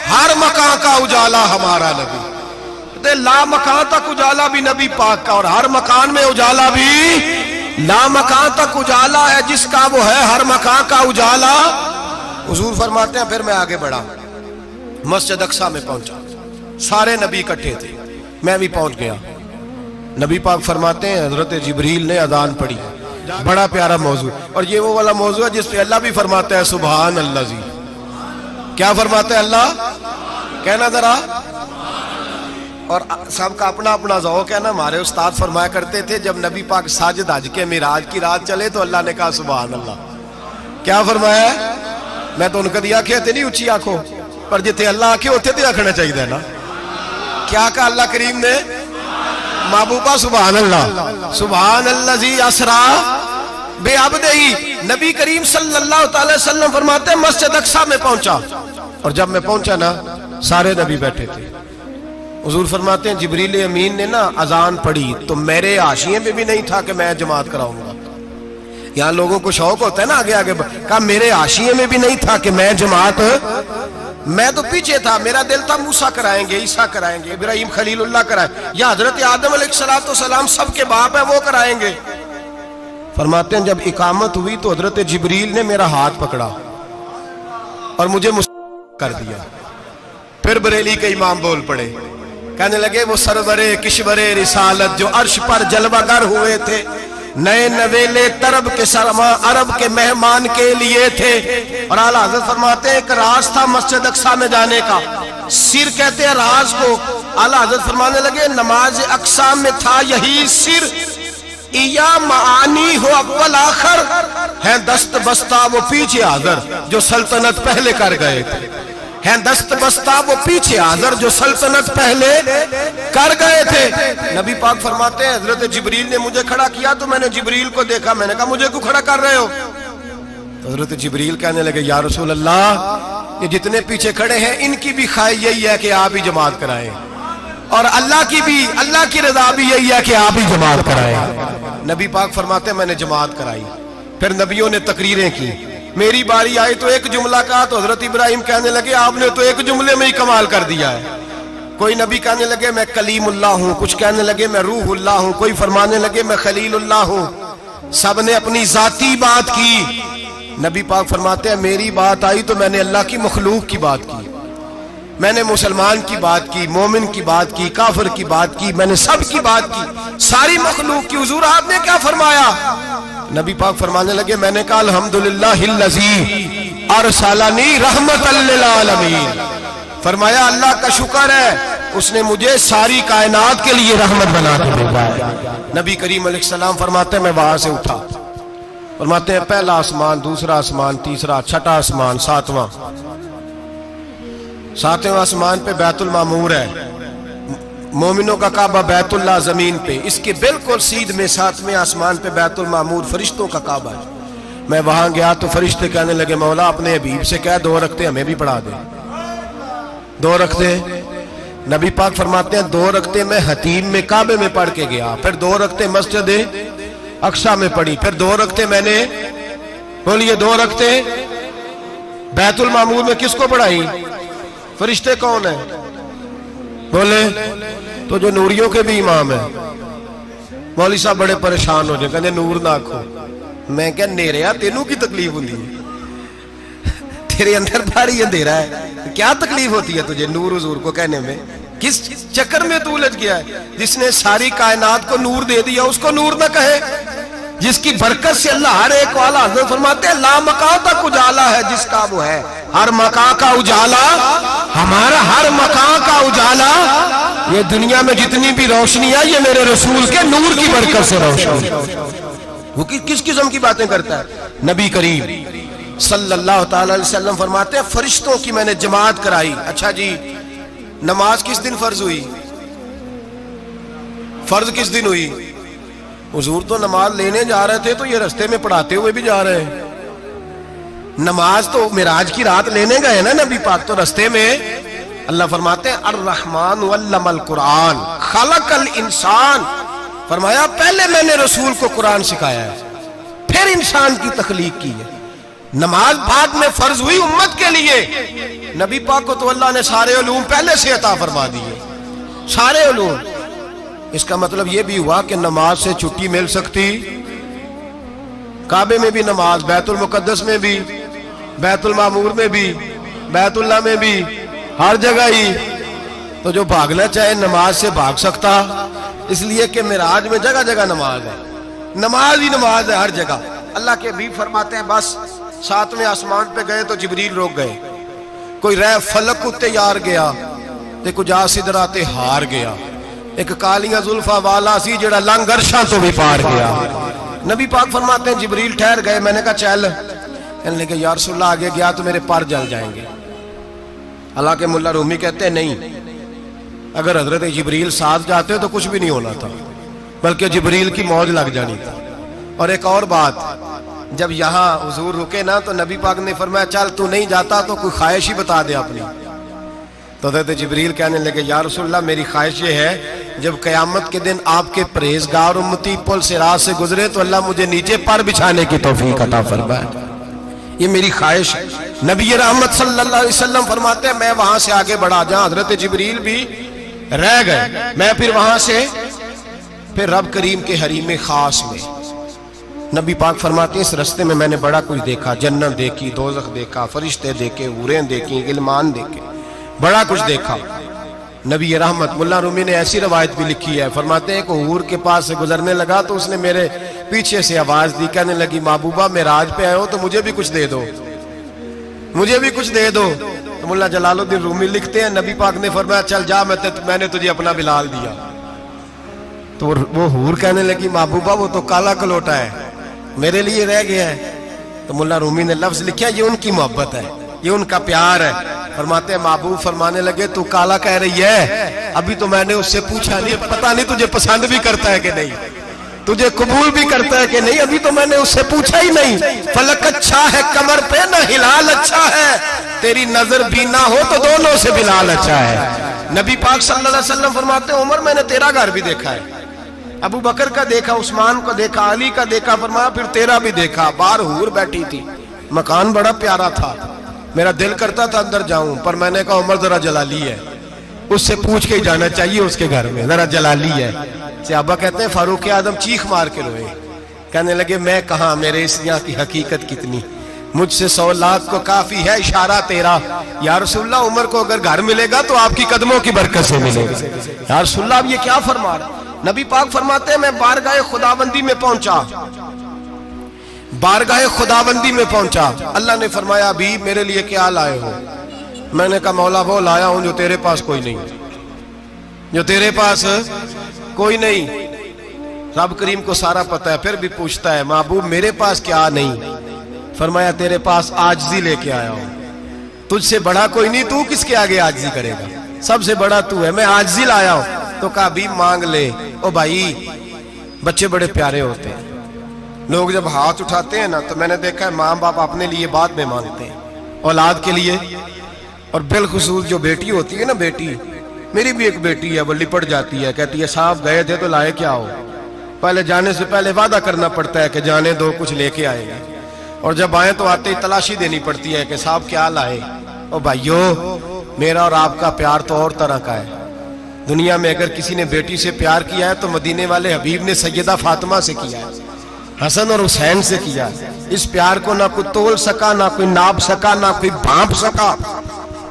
ہر مکان کا اجالا ہمارا نبی. لا مکان تک اجالا بھی نبی پاک کا، اور ہر مکان میں اجالا بھی لا مکان تک اجالا ہے جس کا وہ ہے، ہر مکان کا اجالا. حضور فرماتے ہیں پھر میں آگے بڑھا، مسجد اقصی میں پہنچا، سارے نبی اکٹھے تھے، میں بھی پہنچ گیا. نبی پاک فرماتے ہیں حضرت جبریل نے اذان پڑھی، بڑا پیارا موضوع، اور یہ وہ والا موضوع ہے جس پہ اللہ بھی فرماتا ہے سبحان اللہ جی. کیا فرماتا ہے اللہ؟ کہنا ذرا. اور سب کا اپنا اپنا ذوق ہے نا. ہمارے استاد فرمایا کرتے تھے جب نبی پاک ساجد حج کے معراج کی رات چلے تو اللہ نے کہا سبحان اللہ. کیا فرمایا ہے؟ میں تو ان کا دیا کہتے نہیں اچھی آنکھوں پر جتنے اللہ آنکھیں ہوتے تھے رکھنا چاہیے نا. کیا کہا اللہ کریم نے؟ محبوبہ سبحان اللہ، سبحان اللہ زی اسرا بے عبدہی. نبی کریم صلی اللہ تعالی وسلم فرماتے ہیں مسجد اقصی میں پہنچا، اور جب میں پہنچا نا سارے نبی بیٹھے تھے. حضور فرماتے ہیں جبریل امین نے نا اذان پڑھی تو میرے حاشیے میں بھی نہیں تھا کہ میں جماعت کراؤں گا. یہاں لوگوں کو شوق ہوتا ہے نا آگے آگے، کہا میرے حاشیے میں بھی نہیں تھا کہ میں جماعت، میں تو پیچھے تھا. میرا دل تھا موسیٰ کرائیں گے، عیسیٰ کرائیں گے، ابراہیم خلیل اللہ کرائیں، یا حضرت آدم علیہ السلام سب کے باپ ہے وہ کرائیں گے. فرماتے ہیں جب اقامت ہوئی تو حضرت جبریل نے میرا ہاتھ پکڑا اور مجھے کر دیا. پھر بریلی کے امام بول پڑے، کہنے لگے وہ سرور کشور رسالت جو عرش پر جلوہ گر ہوئے تھے، نئے نویلے طرب کے سرما عرب کے مہمان کے لیے تھے. اور اعلیٰ حضرت فرماتے ہیں ایک راز تھا مسجد اقصی میں جانے کا، سر کہتے ہیں راز کو. اعلیٰ حضرت فرمانے لگے نماز اقصی میں تھا یہی سر، یا معانی ہو اول آخر، ہیں دست بستہ وہ پیچھے حاضر جو سلطنت پہلے کر گئے تھے، ہیں دست بستہ وہ پیچھے حاضر جو سلطنت پہلے کر گئے تھے. نبی پاک فرماتے ہیں حضرت جبریل نے مجھے کھڑا کیا تو میں نے جبریل کو دیکھا، میں نے کہا مجھے کیوں کھڑا کر رہے ہو؟ حضرت جبریل کہنے لگے یا رسول اللہ کہ جتنے پیچھے کھڑے ہیں ان کی بھی خواہش یہی ہے کہ آپ ہی جماعت کرائیں، اور اللہ کی رضا بھی یہی ہے کہ آپ ہی جماعت کرائیں۔ نبی پاک فرماتے ہیں میں نے جماعت کرائی، پھر نبیوں نے تقریریں کی، میری باری آئی تو ایک جملہ کہا تو حضرت ابراہیم کہنے لگے آپ نے تو ایک جملے میں ہی کمال کر دیا ہے۔ کوئی نبی کہنے لگے میں کلیم اللہ ہوں، کچھ کہنے لگے میں روح اللہ ہوں، کوئی فرمانے لگے میں خلیل اللہ ہوں، سب نے اپنی ذاتی بات کی۔ نبی پاک فرماتے ہیں میری بات آئی تو میں نے اللہ کی مخلوق کی بات کی، میں نے مسلمان کی بات کی، مومن کی بات کی، کافر کی بات کی، میں نے سب کی بات کی، ساری مخلوق کی۔ حضور آپ نے کیا فرمایا؟ نبی پاک فرمانے لگے میں نے کہا الحمدللہ الذی ارسلنی رحمۃ للعالمین، فرمایا اللہ کا شکر ہے اس نے مجھے ساری کائنات کے لیے رحمت بنا کے بھیجا ہے۔ نبی کریم علیہ السلام فرماتے ہیں میں وہاں سے اٹھا، فرماتے ہیں پہلا آسمان، دوسرا آسمان، تیسرا، چھٹا آسمان، ساتواں آسمان پہ بیت المعمور ہے، مومنوں کا کعبہ بیت اللہ زمین پہ، اس کے بالکل سیدھ میں ساتویں آسمان پہ بیت المعمور فرشتوں کا کعبہ ہے۔ میں وہاں گیا تو فرشتے کہنے لگے مولا اپنے حبیب سے کہہ 2 رکعتیں ہمیں بھی پڑھا دے، 2 رکعتیں۔ نبی پاک فرماتے ہیں 2 رکعتیں میں حتیم میں کعبے میں پڑھ کے گیا، پھر 2 رکعتیں مسجد اقصیٰ میں پڑھی، پھر 2 رکعتیں میں نے بولیے 2 رکعتیں بیت المعمور میں کس کو پڑھائی؟ فرشتے کون ہیں بولے؟ تو جو نوریوں کے بھی امام ہیں۔ مولوی صاحب بڑے پریشان ہو جائے، کہنے نور نہ آکھو۔ میں کہا نیریا تینوں کی تکلیف ہوتی ہے، تیرے اندر بھاری اندھیرا ہے، کیا تکلیف ہوتی ہے تجھے نور حضور کو کہنے میں؟ کس چکر میں تو الجھ گیا ہے؟ جس نے ساری کائنات کو نور دے دیا اس کو نور نہ کہے؟ جس کی برکت سے اللہ ہر ایک والا، حضرت فرماتے ہیں لا مکان تک اجالا ہے جس کا وہ ہے، ہر مکان کا اجالا ہمارا، ہر مکان کا اجالا، یہ دنیا میں جتنی بھی روشنی ہے یہ میرے رسول کے نور کی برکت سے روشنی۔ وہ کس قسم کی باتیں کرتا ہے؟ نبی کریم صلی اللہ تعالی علیہ وسلم فرماتے ہیں فرشتوں کی میں نے جماعت کرائی۔ اچھا جی نماز کس دن فرض ہوئی؟ فرض کس دن ہوئی؟ حضور تو نماز لینے جا رہے تھے تو یہ رستے میں پڑھاتے ہوئے بھی جا رہے ہیں۔ نماز تو معراج کی رات لینے گئے نا نبی پاک، تو رستے میں اللہ فرماتے ہیں الرحمن علم القرآن خلق الانسان، فرمایا پہلے میں نے رسول کو قرآن سکھایا ہے پھر انسان کی تخلیق کی ہے۔ نماز بعد میں فرض ہوئی امت کے لیے، نبی پاک کو تو اللہ نے سارے علوم پہلے سے عطا فرما دیے، سارے علوم۔ اس کا مطلب یہ بھی ہوا کہ نماز سے چھٹی مل سکتی، کعبے میں بھی نماز، بیت المقدس میں بھی، بیت المعمور میں بھی، بیت اللہ میں بھی، ہر جگہ ہی۔ تو جو بھاگنا چاہے نماز سے بھاگ سکتا، اس لیے کہ معراج میں جگہ جگہ نماز ہے، نماز ہی نماز ہے ہر جگہ۔ اللہ کے حبیب فرماتے ہیں بس 7ویں آسمان پہ گئے تو جبریل روک گئے، کوئی رہ فلک کو تیار گیا تے کجا سدراتے ہار گیا، ایک کالیاں زلفا والا سی جڑا لنگ عرشاں تو بھی پار گیا۔ نبی پاک فرماتے ہیں جبریل ٹھہر گئے، میں نے کہا چل، کہنے لگے یا رسول اللہ آگے گیا تو میرے پر جل جائیں گے۔ حالانکہ ملا رومی کہتے ہیں نہیں، اگر حضرت جبریل ساتھ جاتے تو کچھ بھی نہیں ہونا تھا، بلکہ جبریل کی موج لگ جانی تھی۔ اور ایک اور بات، جب یہاں حضور رکے نا تو نبی پاک نے فرمایا چل تو نہیں جاتا تو کوئی خواہش ہی بتا دے اپنی۔ تو حضرت جبریل کہنے لگے یا رسول اللہ میری خواہش یہ ہے جب قیامت کے دن آپ کے پرہیزگار امتی پل صراط سے گزرے تو اللہ مجھے نیچے پر بچھانے کی توفیق عطا فرمائے، یہ میری خواہش ہے۔ نبی رحمت صلی اللہ علیہ وسلم فرماتے ہیں میں وہاں سے آگے بڑھا جہاں حضرت جبریل بھی رہ گئے، میں پھر وہاں سے پھر رب کریم کے حریم خاص میں۔ نبی پاک فرماتے ہیں اس رستے میں نے بڑا کچھ دیکھا، جنت دیکھی، دوزخ دیکھا، فرشتے دیکھے، حوریں دیکھی، غلمان دیکھے، بڑا کچھ دیکھا۔ نبی رحمت ملا رومی نے ایسی روایت بھی لکھی ہے، فرماتے ہیں کہ حور کے پاس سے گزرنے لگا تو اس نے میرے پیچھے سے آواز دی، کہنے لگی محبوبہ معراج پہ آئے ہو تو مجھے بھی کچھ دے دو، مجھے بھی کچھ دے دو۔ تو ملا جلال الدین رومی لکھتے ہیں نبی پاک نے فرمایا چل جا میں نے تجھے اپنا بلال دیا۔ تو وہ حور کہنے لگی محبوبہ وہ تو کالا کلوٹا ہے، میرے لیے رہ گیا ہے۔ تو ملا رومی نے لفظ لکھا یہ ان کی محبت ہے، یہ ان کا پیار ہے۔ فرماتے ہیں محبوب فرمانے لگے تو کالا کہہ رہی ہے، ابھی تو میں نے اس سے پوچھا نہیں، پتہ نہیں تجھے پسند بھی کرتا ہے کہ نہیں، تجھے قبول بھی کرتا ہے کہ نہیں، ابھی تو میں نے اس سے پوچھا ہی نہیں۔ فلک اچھا ہے کمر پہ نہ ہلال اچھا ہے، تیری نظر بھی نہ ہو تو دونوں سے بلال اچھا ہے۔ نبی پاک صلی اللہ علیہ وسلم فرماتے ہیں عمر میں نے تیرا گھر بھی دیکھا ہے، ابو بکر کا دیکھا، عثمان کو دیکھا، علی کا دیکھا، فرمایا پھر تیرا بھی دیکھا، باہر حور بیٹھی تھی، مکان بڑا پیارا تھا، میرا دل کرتا تھا اندر جاؤں، پر میں نے کہا عمر ذرا جلالی ہے، اس سے پوچھ کے ہی جانا چاہیے اس کے گھر میں، ذرا جلالی ہے۔ صحابہ کہتے ہیں فاروق اعظم چیخ مار کے روئے، کہنے لگے میں کہاں، میرے اس یہاں کی حقیقت کتنی، مجھ سے 100 لاکھ کو کافی ہے اشارہ تیرا۔ یا رسول اللہ عمر کو اگر گھر ملے گا تو آپ کی قدموں کی برکت سے ملے گا۔ یا رسول اللہ اب یہ کیا فرما رہا؟ نبی پاک فرماتے ہیں میں بارگاہ خداوندی میں پہنچا، بارگاہ خداوندی میں پہنچا، اللہ نے فرمایا ابھی میرے لیے کیا لائے ہو؟ میں نے کہا مولا وہ لایا ہوں جو تیرے پاس کوئی نہیں، جو تیرے پاس کوئی نہیں۔ رب کریم کو سارا پتہ ہے، پھر بھی پوچھتا ہے محبوب میرے پاس کیا نہیں؟ فرمایا تیرے پاس عاجزی لے کے آیا ہوں، تجھ سے بڑا کوئی نہیں، تو کس کے آگے عاجزی کرے گا، سب سے بڑا تو ہے، میں عاجزی لایا ہوں۔ تو کہا بھی مانگ لے۔ او بھائی بچے بڑے پیارے ہوتے ہیں، لوگ جب ہاتھ اٹھاتے ہیں نا تو میں نے دیکھا ہے ماں باپ اپنے لیے بعد میں مانگتے ہیں، اولاد کے لیے، اور بالخصوص جو بیٹی ہوتی ہے نا، بیٹی میری بھی ایک بیٹی ہے، وہ لپٹ جاتی ہے، کہتی ہے صاحب گئے تھے تو لائے کیا ہو؟ پہلے جانے سے پہلے وعدہ کرنا پڑتا ہے کہ جانے دو کچھ لے کے آئے گا، اور جب آئیں تو آتے ہی تلاشی دینی پڑتی ہے کہ صاحب کیا لائے۔ او بھائیو میرا اور آپ کا پیار تو اور طرح کا ہے، دنیا میں اگر کسی نے بیٹی سے پیار کیا ہے تو مدینے والے حبیب نے سیدہ فاطمہ سے کیا ہے، حسن اور حسین سے کیا ہے۔ اس پیار کو نہ کوئی تول سکا، نہ کوئی ناپ سکا، نہ کوئی بھانپ سکا۔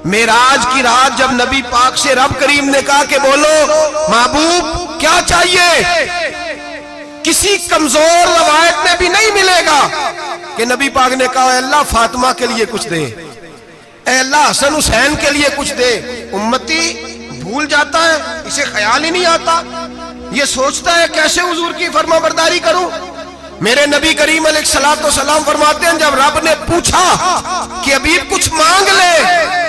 معراج کی رات جب نبی پاک سے رب کریم نے کہا کہ بولو محبوب کیا چاہیے، کسی کمزور روایت میں بھی نہیں ملے گا کہ نبی پاک نے کہا اے اللہ فاطمہ کے لیے کچھ دے، اے اللہ حسن حسین کے لیے کچھ دے۔ امتی بھول جاتا ہے، اسے خیال ہی نہیں آتا، یہ سوچتا ہے کیسے حضور کی فرما برداری کروں۔ میرے نبی کریم علیہ السلام فرماتے ہیں جب رب نے پوچھا کہ ابھی کچھ مانگ لے،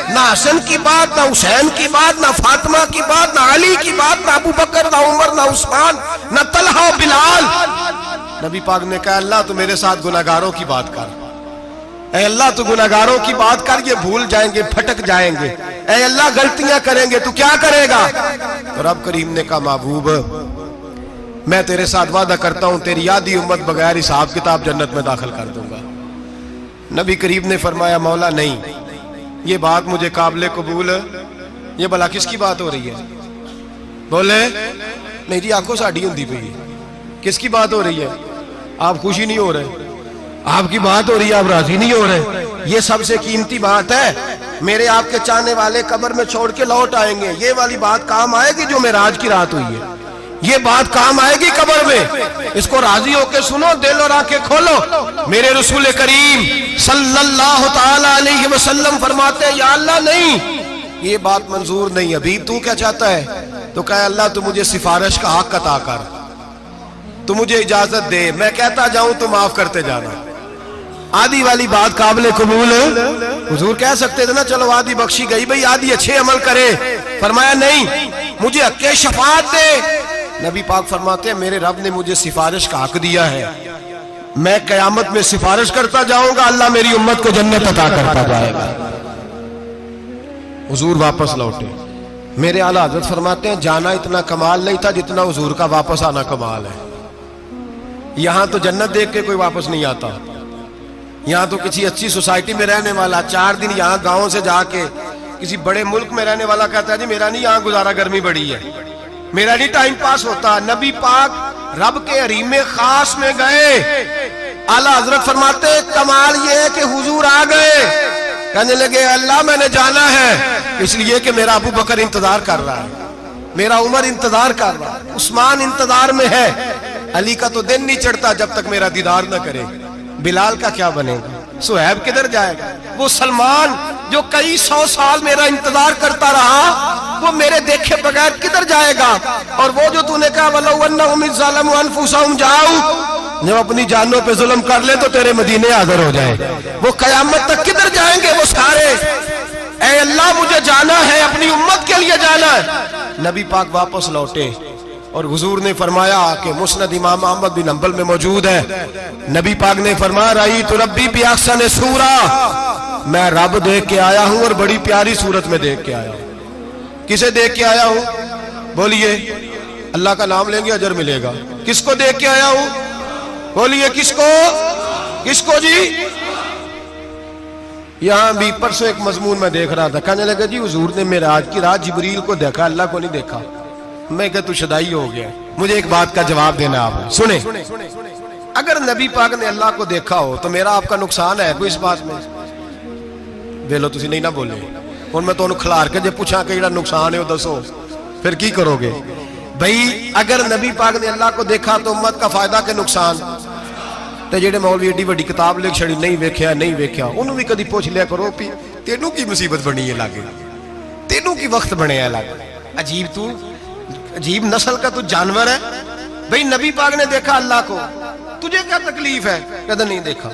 نہ حسن کی بات، نہ حسین کی بات، نہ فاطمہ کی بات، نہ علی کی بات، نہ ابو بکر، نہ عمر، نہ عثمان، نہ طلحہ بلال، نبی پاک نے کہا اللہ تو میرے ساتھ گناہگاروں کی بات کر، اے اللہ تو گناہگاروں کی بات کر، یہ بھول جائیں گے، پھٹک جائیں گے، اے اللہ غلطیاں کریں گے تو کیا کرے گا؟ تو رب کریم نے کہا محبوب میں تیرے ساتھ وعدہ کرتا ہوں تیری آدھی امت بغیر حساب کتاب جنت میں داخل کر دوں گا۔ نبی کریم نے فرمایا مولا نہیں، یہ بات مجھے قابل قبول، یہ بھلا کس کی بات ہو رہی ہے؟ بولے نہیں جی آنکھوں ساڑھی ہوندی پئی ہے، کس کی بات ہو رہی ہے؟ آپ خوشی نہیں ہو رہے، آپ کی بات ہو رہی ہے، آپ راضی نہیں ہو رہے، یہ سب سے قیمتی بات ہے، میرے آپ کے چاہنے والے قبر میں چھوڑ کے لوٹ آئیں گے، یہ والی بات کام آئے گی جو معراج کی رات ہوئی ہے، یہ بات کام آئے گی قبر میں، اس کو راضی ہو کے سنو، دل اور آنکھیں کھولو۔ میرے رسول کریم صلی اللہ تعالی علیہ وسلم فرماتے ہیں یا اللہ نہیں، یہ بات منظور نہیں، ابھی تو کیا چاہتا ہے؟ تو کہا اللہ تو مجھے سفارش کا حق عطا کر، تو مجھے اجازت دے، میں کہتا جاؤں تو معاف کرتے جانا۔ آدھی والی بات قابل قبول، حضور کہہ سکتے تھے نا چلو آدھی بخشی گئی بھئی آدھی اچھے عمل کرے، فرمایا نہیں مجھے حق شفاعت دے۔ نبی پاک فرماتے ہیں میرے رب نے مجھے سفارش کا حق دیا ہے، میں قیامت میں سفارش کرتا جاؤں گا، اللہ میری امت کو جنت عطا کرتا جائے گا۔ حضور واپس لوٹے، میرے اعلیٰ حضرت فرماتے ہیں جانا اتنا کمال نہیں تھا جتنا حضور کا واپس آنا کمال ہے۔ یہاں تو جنت دیکھ کے کوئی واپس نہیں آتا، یہاں تو کسی اچھی سوسائٹی میں رہنے والا 4 دن یہاں گاؤں سے جا کے کسی بڑے ملک میں رہنے والا کہتا ہے جی میرا نہیں یہاں گزارا، گرمی بڑی ہے، میرا نہیں ٹائم پاس ہوتا۔ نبی پاک رب کے حریم خاص میں گئے، اعلیٰ حضرت فرماتے کمال یہ ہے کہ حضور آ گئے، کہنے لگے اللہ میں نے جانا ہے، اس لیے کہ میرا ابو بکر انتظار کر رہا ہے، میرا عمر انتظار کر رہا ہے، عثمان انتظار میں ہے، علی کا تو دن نہیں چڑھتا جب تک میرا دیدار نہ کرے، بلال کا کیا بنے گا، صہیب کدھر جائے گا، وہ سلمان جو کئی 100 سال میرا انتظار کرتا رہا وہ میرے دیکھے بغیر کدھر جائے گا، اور وہ جو تو نے کہا وَلَوْ أَنَّهُمْ إِذْ ظَلَمُوا أَنفُسَهُمْ جَاءُوا، جب اپنی جانوں پہ ظلم کر لے تو تیرے مدینے حاضر ہو جائے، وہ قیامت تک کدھر جائیں گے وہ سارے، اے اللہ مجھے جانا ہے، اپنی امت کے لیے جانا ہے۔ نبی پاک واپس لوٹے اور حضور نے فرمایا کہ مسند امام احمد بن حنبل میں موجود ہے، نبی پاک نے فرمایا رأیت ربی بأحسن صورہ، میں رب دیکھ کے آیا ہوں اور بڑی پیاری صورت میں دیکھ کے آیا ہوں۔ کسے دیکھ کے آیا ہوں؟ بولیے، اللہ کا نام لیں گے اجر ملے گا۔ کس کو دیکھ کے آیا ہوں؟ بولیے کس کو؟ کس کو جی؟ یہاں بھی پرسوں ایک مضمون میں دیکھ رہا تھا، کہنے لگا جی حضور نے معراج کی رات جبریل کو دیکھا، اللہ کو نہیں دیکھا۔ میں کہا تو شدائی ہو گیا۔ مجھے ایک بات کا جواب دینا آپ سنیں، اگر نبی پاک نے اللہ کو دیکھا ہو تو میرا آپ کا نقصان ہے کوئی اس بات میں؟ ویلو تسی نہیں نہ بولے ہن میں تو کھلار کے جے پوچھا کہ جڑا نقصان ہے وہ دسو، پھر کی کرو گے؟ بھئی اگر نبی پاک نے اللہ کو دیکھا تو امت کا فائدہ کہ نقصان؟ تے جڑے مولوی ایڈی وڈی کتاب لکھ چھڑی نہیں ویکھیا نہیں ویکھیا، انہوں بھی کدی پوچھ لیا کرو پی تینوں کی مصیبت بنی ہے لاگے، تینوں کی وقت بنے ہے لاگے۔ عجیب تو عجیب نسل کا تو جانور ہے۔ بھئی نبی پاک نے دیکھا اللہ کو، تجھے کیا تکلیف ہے؟ کہتا نہیں دیکھا۔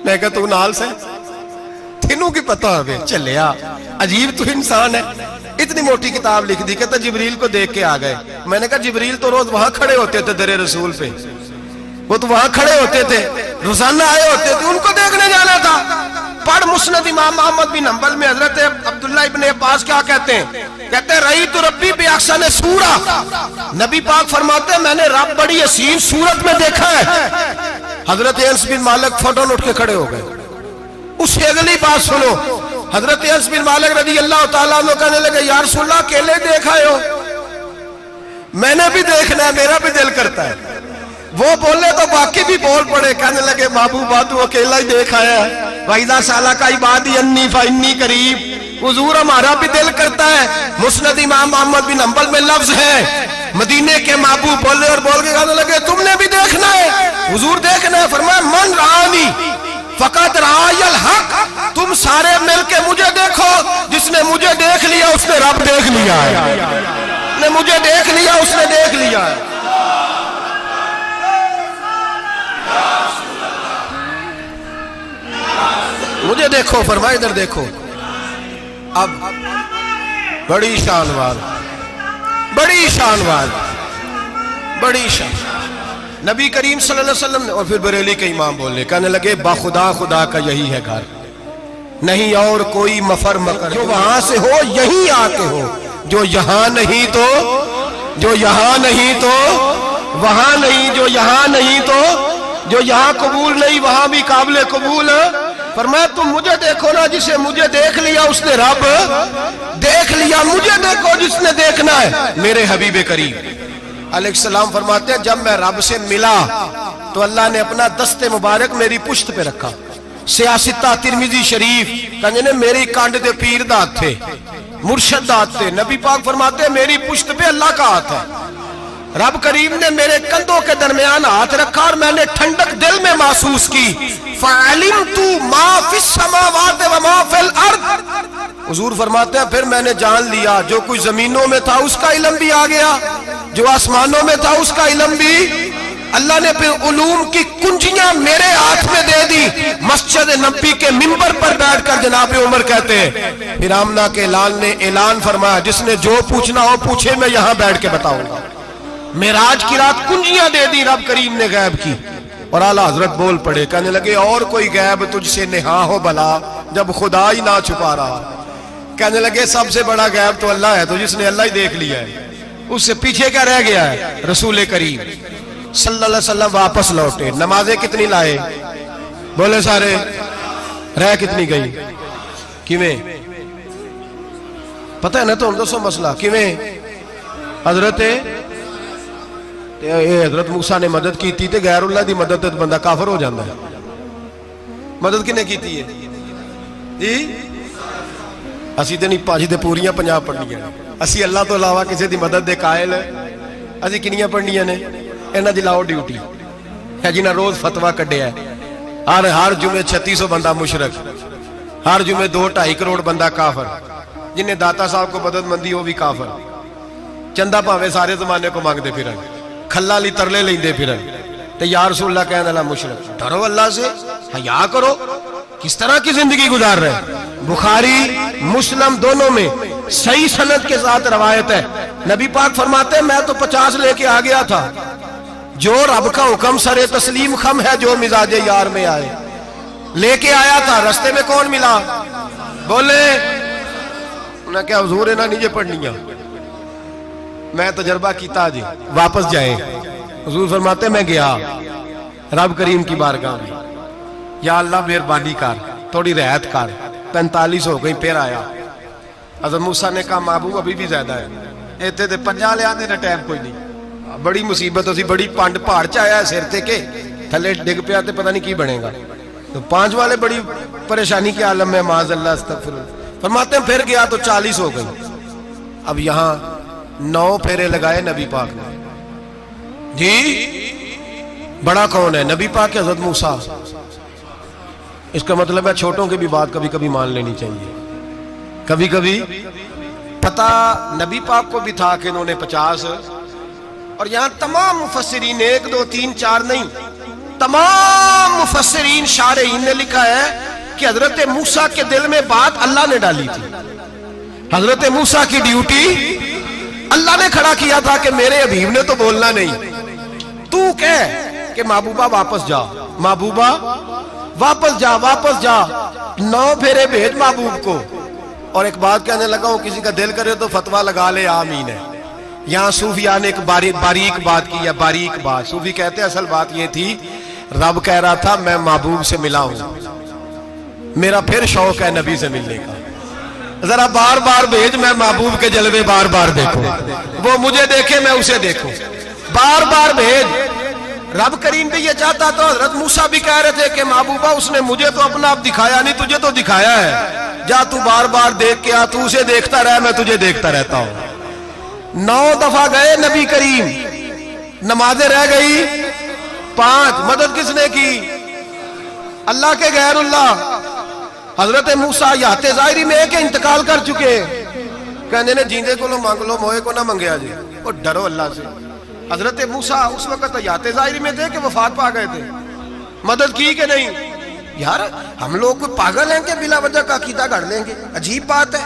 میں کہا تو نال سے تینوں کی پتہ ہوئے چلیا، عجیب تو انسان ہے۔ اتنی موٹی کتاب لکھ دی، کہتا جبریل کو دیکھ کے آ گئے۔ میں نے کہا جبریل تو روز وہاں کھڑے ہوتے تھے در رسول پہ، وہ تو وہاں کھڑے ہوتے تھے، روزانہ آئے ہوتے تھے، ان کو دیکھنے جانا تھا۔ پڑھ مسند امام احمد بن حنبل میں حضرت عبداللہ ابن عباس کیا کہتے ہیں؟ کہتے ہیں رأیت ربی بأحسن صورہ، نبی پاک فرماتے ہیں میں نے رب بڑی حسین صورت میں دیکھا ہے۔ حضرت انس بن مالک فوٹون اٹھ کے کھڑے ہو گئے۔ اس سے اگلی بات سنو، حضرت انس بن مالک رضی اللہ تعالیٰ عنہ کہنے لگے یا رسول اللہ اکیلے دیکھا ہو؟ میں نے بھی دیکھنا ہے، میرا بھی دل کرتا ہے۔ وہ بولے تو باقی بھی بول پڑے، کہنے لگے محبوبہ تو اکیلا ہی دیکھ آیا ہے۔ وَإِذَا سَأَلَكَ عِبَادِي عَنِّي فَإِنِّي قَرِيبٌ، حضور ہمارا بھی دل کرتا ہے۔ مسند امام احمد بن حنبل میں لفظ ہے، مدینے کے محبوب بولے اور بول کے کہنے لگے تم نے بھی دیکھنا ہے؟ حضور دیکھنا ہے۔ فرمایا من رآنی فقط رآی الحق، تم سارے مل کے مجھے دیکھو، جس نے مجھے دیکھ لیا اس نے رب دیکھ لیا ہے، جس نے مجھے دیکھ لیا اس نے دیکھ لیا ہے۔ مجھے دیکھو، فرمائے ادھر دیکھو۔ اب بڑی شان وار، بڑی شان وار، بڑی شان نبی کریم صلی اللہ علیہ وسلم نے، اور پھر بریلی کے امام بولے، کہنے لگے با خدا خدا کا یہی ہے گھر، نہیں اور کوئی مفر مکر، جو وہاں سے ہو یہیں آ کے ہو، جو یہاں نہیں تو، جو یہاں نہیں تو وہاں نہیں، جو یہاں نہیں تو جو یہاں قبول نہیں وہاں بھی قابل قبول ہے۔ فرمایا تم مجھے دیکھو نا، جسے مجھے دیکھ لیا اس نے رب دیکھ لیا، مجھے دیکھو جس نے دیکھنا ہے میرے حبیب کریم علیہ السلام۔ فرماتے ہیں جب میں رب سے ملا تو اللہ نے اپنا دست مبارک میری پشت پہ رکھا۔ سیاستہ ترمذی شریف کہنے نے میری کانڈ دے پیر دات تھے، مرشد دات تھے۔ نبی پاک فرماتے ہیں میری پشت پہ اللہ کا ہاتھ ہے، رب کریم نے میرے کندھوں کے درمیان ہاتھ رکھا اور میں نے ٹھنڈک دل میں محسوس کی۔ فَعَلِمْتُ مَا فِي السَّمَاوَاتِ وَمَا فِي الْأَرْضِ، حضور فرماتے ہیں پھر میں نے جان لیا جو کچھ زمینوں میں تھا اس کا علم بھی آ گیا، جو آسمانوں میں تھا اس کا علم بھی۔ اللہ نے پھر علوم کی کنجیاں میرے ہاتھ میں دے دی۔ مسجد نبی کے منبر پر بیٹھ کر جناب عمر کہتے ہیں پھر آمنہ کے لال نے اعلان فرمایا جس نے جو پوچھنا ہو پوچھے، میں یہاں بیٹھ کے بتاؤں گا۔ معراج کی رات کنجیاں دے دی رب کریم نے غیب کی، اور اعلیٰ حضرت بول پڑے، کہنے لگے اور کوئی غیب تجھ سے نہا ہو بھلا جب خدا ہی نہ چھپا رہا۔ کہنے لگے سب سے بڑا غیب تو اللہ ہے، تو جس نے اللہ ہی دیکھ لیا ہے اس سے پیچھے کیا رہ گیا ہے؟ رسول کریم صلی اللہ علیہ وسلم واپس لوٹے، نمازیں کتنی لائے؟ بولے سارے، رہ کتنی گئی؟ کیویں پتہ ہے نا؟ تو ہم دوسو مسئلہ کیویں حضرت موسیٰ نے مدد کی تھی تے غیر اللہ دی مدد تے بندہ کافر ہو جاندہ ہے۔ مدد کنے کی تھی ہے جی؟ اسی تے نہیں پانچ دے پوریاں پنجاب پڑھنیاں، اسی اللہ تو علاوہ کسی دی مدد دے قائل اسی کنیاں پڑھنیاں نے؟ انہاں دی لاؤ ڈیوٹی ہے جنہاں روز فتوہ کڈیا ہے، ہر جمعے 3600 بندہ مشرک، ہر جمعے 2-2.5 کروڑ بندہ کافر، جنہیں داتا صاحب کو مدد مندی ہو بھی کافر، چندہ پاوے سارے زمانے کو مانگ دے پھر کھلا لی ترلے لیں دے پھر تے یا رسول اللہ کہنے اللہ مشرک۔ ڈرو اللہ سے، حیا کرو، کس طرح کی زندگی گزار رہے؟ بخاری مسلم دونوں میں صحیح سند کے ساتھ روایت ہے، نبی پاک فرماتے ہیں میں تو 50 لے کے آ گیا تھا، جو رب کا حکم سر تسلیم خم ہے جو مزاج یار میں آئے، لے کے آیا تھا، رستے میں کون ملا؟ بولے انہیں کیا حضور ہے نا نیچے پڑھنیاں، میں تجربہ کیتا جی، واپس جائیں۔ حضور فرماتے میں گیا رب کریم کی بارگاہ میں، یا اللہ مہربانی کر، تھوڑی رعایت کر، 45 ہو گئی، پھر آیا۔ حضرت موسیٰ نے کہا محبوب ابھی بھی زیادہ ہے، ایتھے تے 50 لے آنے نے ٹائم کوئی نہیں، بڑی مصیبت ہوتی، بڑی پانڈ پہاڑ چایا ہے سر تے کے تھلے ڈگ پیا تے پتہ نہیں کی بنے گا، تو 5 والے بڑی پریشانی کے عالم میں، معاذ اللہ استغفر اللہ۔ فرماتے ہیں پھر گیا تو 40 ہو گئی۔ اب یہاں 9 پھیرے لگائے نبی پاک نے، جی بڑا کون ہے؟ نبی پاک کے حضرت موسیٰ۔ اس کا مطلب ہے چھوٹوں کی بھی بات کبھی کبھی مان لینی چاہیے، کبھی کبھی پتہ نبی پاک کو بھی تھا کہ انہوں نے 50، اور یہاں تمام مفسرین 1 2 3 4 نہیں، تمام مفسرین شارحین نے لکھا ہے کہ حضرت موسیٰ کے دل میں بات اللہ نے ڈالی تھی۔ حضرت موسیٰ کی ڈیوٹی اللہ نے کھڑا کیا تھا کہ میرے حبیب نے تو بولنا نہیں، تو کہہ کہ محبوبہ واپس جا، محبوبہ واپس جا، واپس جا، 9 پھیرے بھیج محبوب کو۔ اور ایک بات کہنے لگا ہوں، کسی کا دل کرے تو فتویٰ لگا لے، آمین ہے۔ یہاں صوفیاء نے ایک باریک بات کی ہے، باریک بات۔ صوفی کہتے ہیں اصل بات یہ تھی، رب کہہ رہا تھا میں محبوب سے ملا ہوں، میرا پھر شوق ہے نبی سے ملنے کا، ذرا بار بار بھیج، میں محبوب کے جلوے بار بار دیکھوں، وہ مجھے دیکھے میں اسے دیکھوں، بار بار بھیج۔ رب کریم بھی یہ چاہتا تو حضرت موسیٰ بھی کہہ رہے تھے کہ محبوبہ اس نے مجھے تو اپنا آپ دکھایا نہیں، تجھے تو دکھایا ہے، جا تو بار بار دیکھ کے آ، تو اسے دیکھتا رہ، میں تجھے دیکھتا رہتا ہوں۔ 9 دفعہ گئے نبی کریم، نمازیں رہ گئی 5، مدد کس نے کی؟ اللہ کے غیر اللہ۔ حضرت موسیٰ یات ظاہری میں کہ انتقال کر چکے، کہنے نے جیندے کو لو مانگ لو، موئے کو نہ منگیا جی، اور ڈرو اللہ سے۔ حضرت موسیٰ اس وقت یات ظاہری میں تھے کہ وفات پا گئے تھے، مدد کی کہ نہیں؟ یار ہم لوگ کوئی پاگل ہیں کہ بلا وجہ کا عقیدہ گھڑ لیں گے؟ عجیب بات ہے۔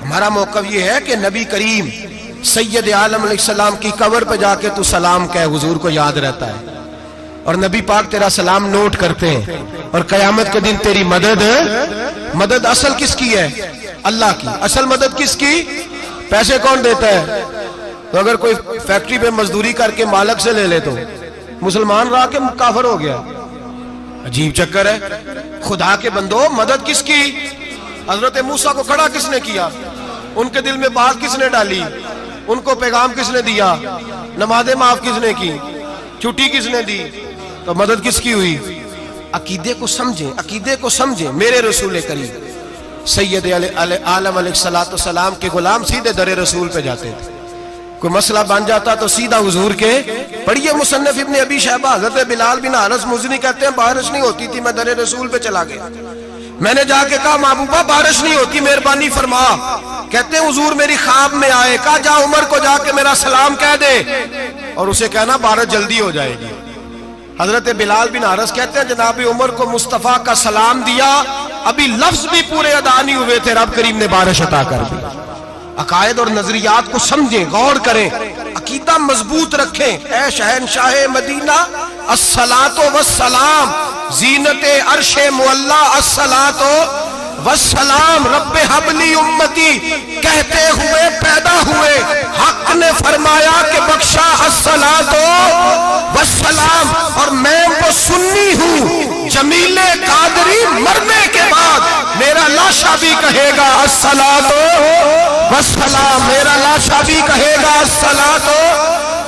ہمارا موقف یہ ہے کہ نبی کریم سید عالم علیہ السلام کی قبر پہ جا کے تو سلام کہے، حضور کو یاد رہتا ہے، اور نبی پاک تیرا سلام نوٹ کرتے ہیں، اور قیامت کے دن تیری مدد اصل کس کی ہے؟ اللہ کی۔ اصل مدد کس کی؟ پیسے کون دیتا ہے؟ تو اگر کوئی فیکٹری پہ مزدوری کر کے مالک سے لے لے تو مسلمان رہا کے کافر ہو گیا، عجیب چکر ہے۔ خدا کے بندو مدد کس کی؟ حضرت موسیٰ کو کھڑا کس نے کیا؟ ان کے دل میں بات کس نے ڈالی؟ ان کو پیغام کس نے دیا؟ نمازیں معاف کس نے کی؟ چھٹی کس نے دی؟ تو مدد کس کی ہوئی؟ عقیدے کو سمجھیں، عقیدے کو سمجھیں۔ میرے رسول کریم سید عالم علیہ السلام کے غلام سیدھے در رسول پہ جاتے تھے، کوئی مسئلہ بن جاتا تو سیدھا حضور کے پڑھیے مصنف ابن ابی شیبہ، حضرت بلال بن حارث مزنی کہتے ہیں بارش نہیں ہوتی تھی، میں در رسول پہ چلا گیا، میں نے جا کے کہا محبوبہ بارش نہیں ہوتی، مہربانی فرما۔ کہتے ہیں حضور میری خواب میں آئے، کہا جا عمر کو جا کے میرا سلام کہہ دے اور اسے کہنا بارش جلدی ہو جائے گی۔ حضرت بلال بن حارث کہتے ہیں جناب عمر کو مصطفیٰ کا سلام دیا، ابھی لفظ بھی پورے ادا نہیں ہوئے تھے، رب کریم نے بارش عطا کر دی۔ عقائد اور نظریات کو سمجھیں، غور کریں، عقیدہ مضبوط رکھیں۔ اے شہنشاہ مدینہ الصلاۃ والسلام، زینت عرش معلی الصلاۃ والسلام، رب حبلی امتی کہتے ہوئے پیدا ہوئے، حق نے فرمایا کہ بخشا الصلاۃ والسلام، اور میں وہ سنی ہوں جمیل قادری مرنے کے بعد میرا لاشا بھی کہے گا الصلاۃ والسلام، میرا لاشا بھی کہے گا الصلاۃ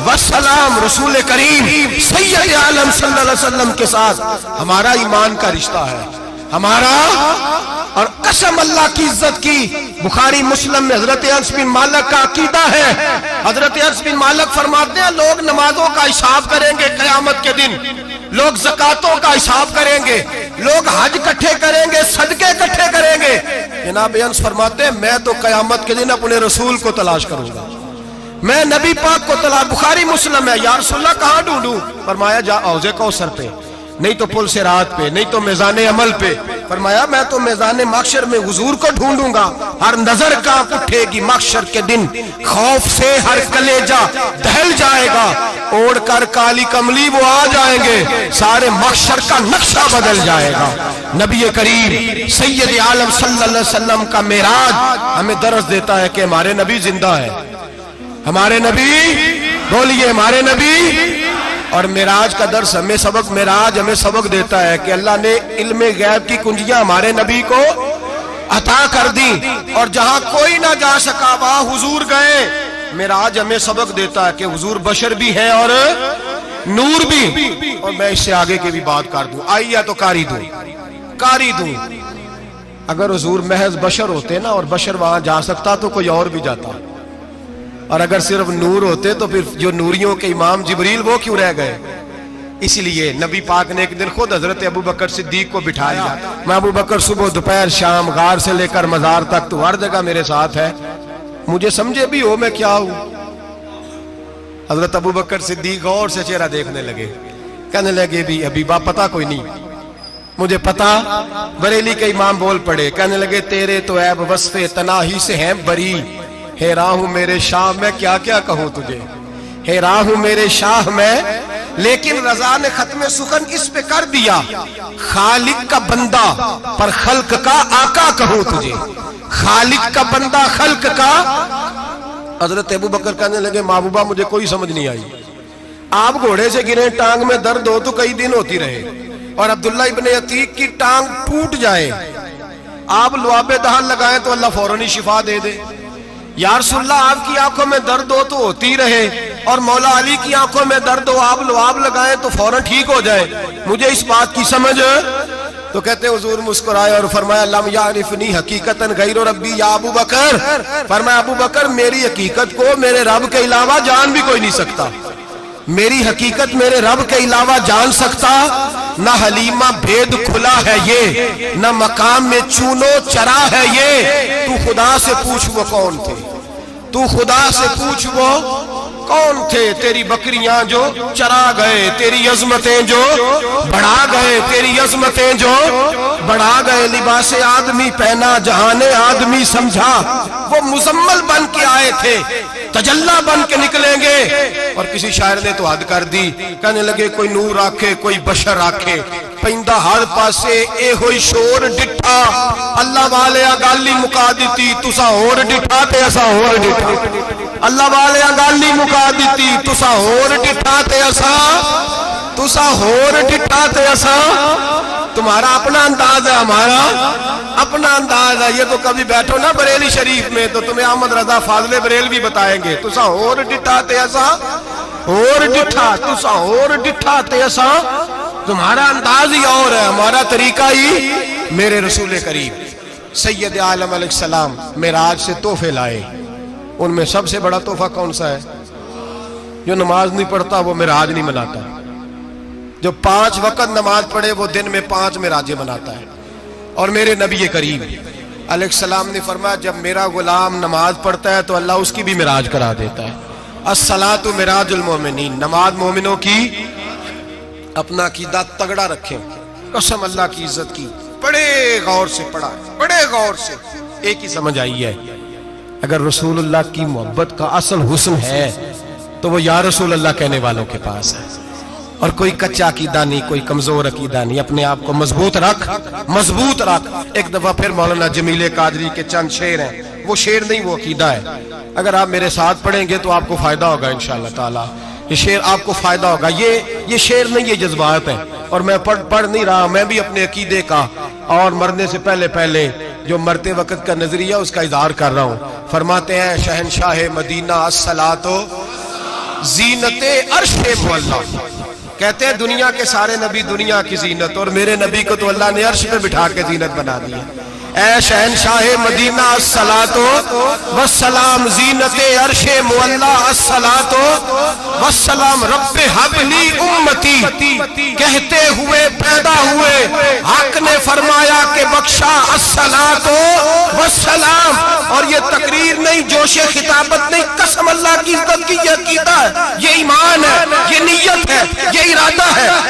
والسلام۔ رسول کریم سید عالم صلی اللہ علیہ وسلم کے ساتھ ہمارا ایمان کا رشتہ ہے، ہمارا، اور قسم اللہ کی عزت کی، بخاری مسلم میں حضرت انس بن مالک کا عقیدہ ہے۔ حضرت انس بن مالک فرماتے ہیں لوگ نمازوں کا حساب کریں گے قیامت کے دن، لوگ زکاتوں کا حساب کریں گے، لوگ حج کٹھے کریں گے، صدقے کٹھے کریں گے۔ جناب انس فرماتے ہیں میں تو قیامت کے دن اپنے رسول کو تلاش کروں گا، میں نبی پاک کو تلاش۔ بخاری مسلم ہے، یا رسول اللہ کہاں ڈھونڈوں؟ فرمایا جا حوض کوثر پہ، نہیں تو پل صراط پہ، نہیں تو میزان عمل پہ، فرمایا میں تو میدان محشر میں حضور کو ڈھونڈوں گا، ہر نظر کانپ اٹھے گی محشر کے دن، خوف سے ہر کلیجہ دہل جائے گا، اوڑھ کر کالی کملی وہ آ جائیں گے، سارے محشر کا نقشہ بدل جائے گا۔ نبی کریم سید عالم صلی اللہ علیہ وسلم کا معراج ہمیں درس دیتا ہے کہ ہمارے نبی زندہ ہے، ہمارے نبی، بولیے ہمارے نبی۔ اور معراج کا درس ہمیں سبق، معراج ہمیں سبق دیتا ہے کہ اللہ نے علم غیب کی کنجیاں ہمارے نبی کو عطا کر دی، اور جہاں کوئی نہ جا سکا وہاں حضور گئے۔ معراج ہمیں سبق دیتا ہے کہ حضور بشر بھی ہے اور نور بھی۔ اور میں اس سے آگے کی بھی بات کر دوں، آئیے تو کاری دوں۔ اگر حضور محض بشر ہوتے نا اور بشر وہاں جا سکتا تو کوئی اور بھی جاتا، اور اگر صرف نور ہوتے تو پھر جو نوریوں کے امام جبریل وہ کیوں رہ گئے؟ اس لیے نبی پاک نے ایک دن خود حضرت ابو بکر صدیق کو بٹھایا، میں ابو بکر صبح دوپہر شام غار سے لے کر مزار تک تو ہر جگہ میرے ساتھ ہے، مجھے سمجھے بھی ہو میں کیا ہوں۔ حضرت ابو بکر صدیق غور سے چہرہ دیکھنے لگے، کہنے لگے بھی حبیبہ پتہ کوئی نہیں، مجھے پتا۔ بریلی کے امام بول پڑے، کہنے لگے تیرے تو عیب وصف تناہی سے ہیں بری، حیران ہوں میرے شاہ میں کیا کیا کہوں تجھے، حیران ہوں میرے شاہ میں، لیکن رضا نے ختم سخن اس پہ کر دیا، خالق کا بندہ پر خلق کا آقا کہوں تجھے، خالق کا بندہ خلق کا۔ حضرت ابو بکر کہنے لگے محبوبہ مجھے کوئی سمجھ نہیں آئی، آپ گھوڑے سے گرے ٹانگ میں درد ہو تو کئی دن ہوتی رہے، اور عبداللہ ابن عتیق کی ٹانگ ٹوٹ جائے، آپ لعاب دہن لگائیں تو اللہ فوراً ہی شفا دے دے۔ یا رسول اللہ آپ کی آنکھوں میں درد ہو تو ہوتی رہے، اور مولا علی کی آنکھوں میں درد ہو آپ لعاب لگائیں تو فوراً ٹھیک ہو جائے، مجھے اس بات کی سمجھ۔ تو کہتے حضور مسکرائے اور فرمایا لم یعرفنی حقیقتاً غیر ربی یا ابو بکر، فرمایا ابو بکر میری حقیقت کو میرے رب کے علاوہ جان بھی کوئی نہیں سکتا، میری حقیقت میرے رب کے علاوہ جان سکتا، نہ حلیمہ بھید کھلا ہے یہ، نہ مقام میں چونو چرا ہے یہ، تو خدا سے پوچھ وہ کون تھے، تو خدا سے پوچھ وہ کون تھے، تیری بکریاں جو چرا گئے، تیری عظمتیں جو بڑھا گئے، تیری عظمتیں جو بڑھا گئے، لباس آدمی پہنا جہان آدمی سمجھا، وہ مزمل بن کے آئے تھے تجلہ بن کے نکلیں گے۔ اور کسی شاعر نے تو حد کر دی، کہنے لگے کوئی نور آکھے کوئی بشر آکھے، پیندہ ہر پاسے اے ہوئی شور ڈٹھا، اللہ والے گالی مکا دیتی تسا ہور ڈٹھا تے اسا ہور ڈٹھا، اللہ والے گالی مکا دیتی تسا ہور ڈٹھا تے اسا، تسا ہور ڈٹھا تے اسا۔ تمہارا اپنا انداز ہے، ہمارا اپنا انداز ہے، یہ تو کبھی بیٹھو نا بریلی شریف میں تو تمہیں احمد رضا فاضل بریل بھی بتائیں گے، تسا ہور ڈٹھا تے اسا ہور ڈٹھا، تسا ہور ڈٹھا تے اسا۔ تمہارا انداز ہی اور ہے، ہمارا طریقہ ہی۔ میرے رسول کریم سید عالم علیہ السلام معراج سے تحفے لائے، ان میں سب سے بڑا تحفہ کون سا ہے؟ جو نماز نہیں پڑھتا وہ معراج نہیں مناتا، جو 5 وقت نماز پڑھے وہ دن میں 5 معراجیں مناتا ہے۔ اور میرے نبی کریم علیہ السلام نے فرمایا جب میرا غلام نماز پڑھتا ہے تو اللہ اس کی بھی معراج کرا دیتا ہے۔ الصلاۃ معراج المومنین، نماز مومنوں کی۔ اپنا عقیدہ تگڑا رکھیں، قسم اللہ کی عزت کی، بڑے غور سے پڑھا، بڑے غور سے۔ ایک ہی سمجھ آئی ہے، اگر رسول اللہ کی محبت کا اصل حسن ہے تو وہ یا رسول اللہ کہنے والوں کے پاس ہے، اور کوئی کچا عقیدہ نہیں، کوئی کمزور عقیدہ نہیں، اپنے آپ کو مضبوط رکھ، مضبوط رکھ۔ ایک دفعہ پھر مولانا جمیل قادری کے چند شعر ہیں، وہ شعر نہیں وہ عقیدہ ہے، اگر آپ میرے ساتھ پڑھیں گے تو آپ کو فائدہ ہوگا انشاءاللہ تعالی، یہ شعر آپ کو فائدہ ہوگا۔ یہ شعر نہیں، یہ جذبات ہیں، اور میں پڑھ نہیں رہا، میں بھی اپنے عقیدے کا اور مرنے سے پہلے جو مرتے وقت کا نظریہ اس کا اظہار کر رہا ہوں۔ فرماتے ہیں شہنشاہ مدینہ الصلاۃ زینت عرش معلا، کہتے ہیں دنیا کے سارے نبی دنیا کی زینت، اور میرے نبی کو تو اللہ نے عرش پہ بٹھا کے زینت بنا دیا۔ اے شہنشاہ مدینہ الصلاۃ والسلام زینت عرش معلا، الصلاۃ والسلام رب حب لی امتی، کہتے ہوئے پیدا ہوئے حق نے فرمایا کہ بخشا الصلاۃ والسلام۔ اور یہ تقریر نہیں، جوش خطابت نہیں، قسم اللہ کی عزت کی، یہ عقیدہ ہے، یہ ایمان ہے، یہ نیت ہے، یہ ارادہ ہے،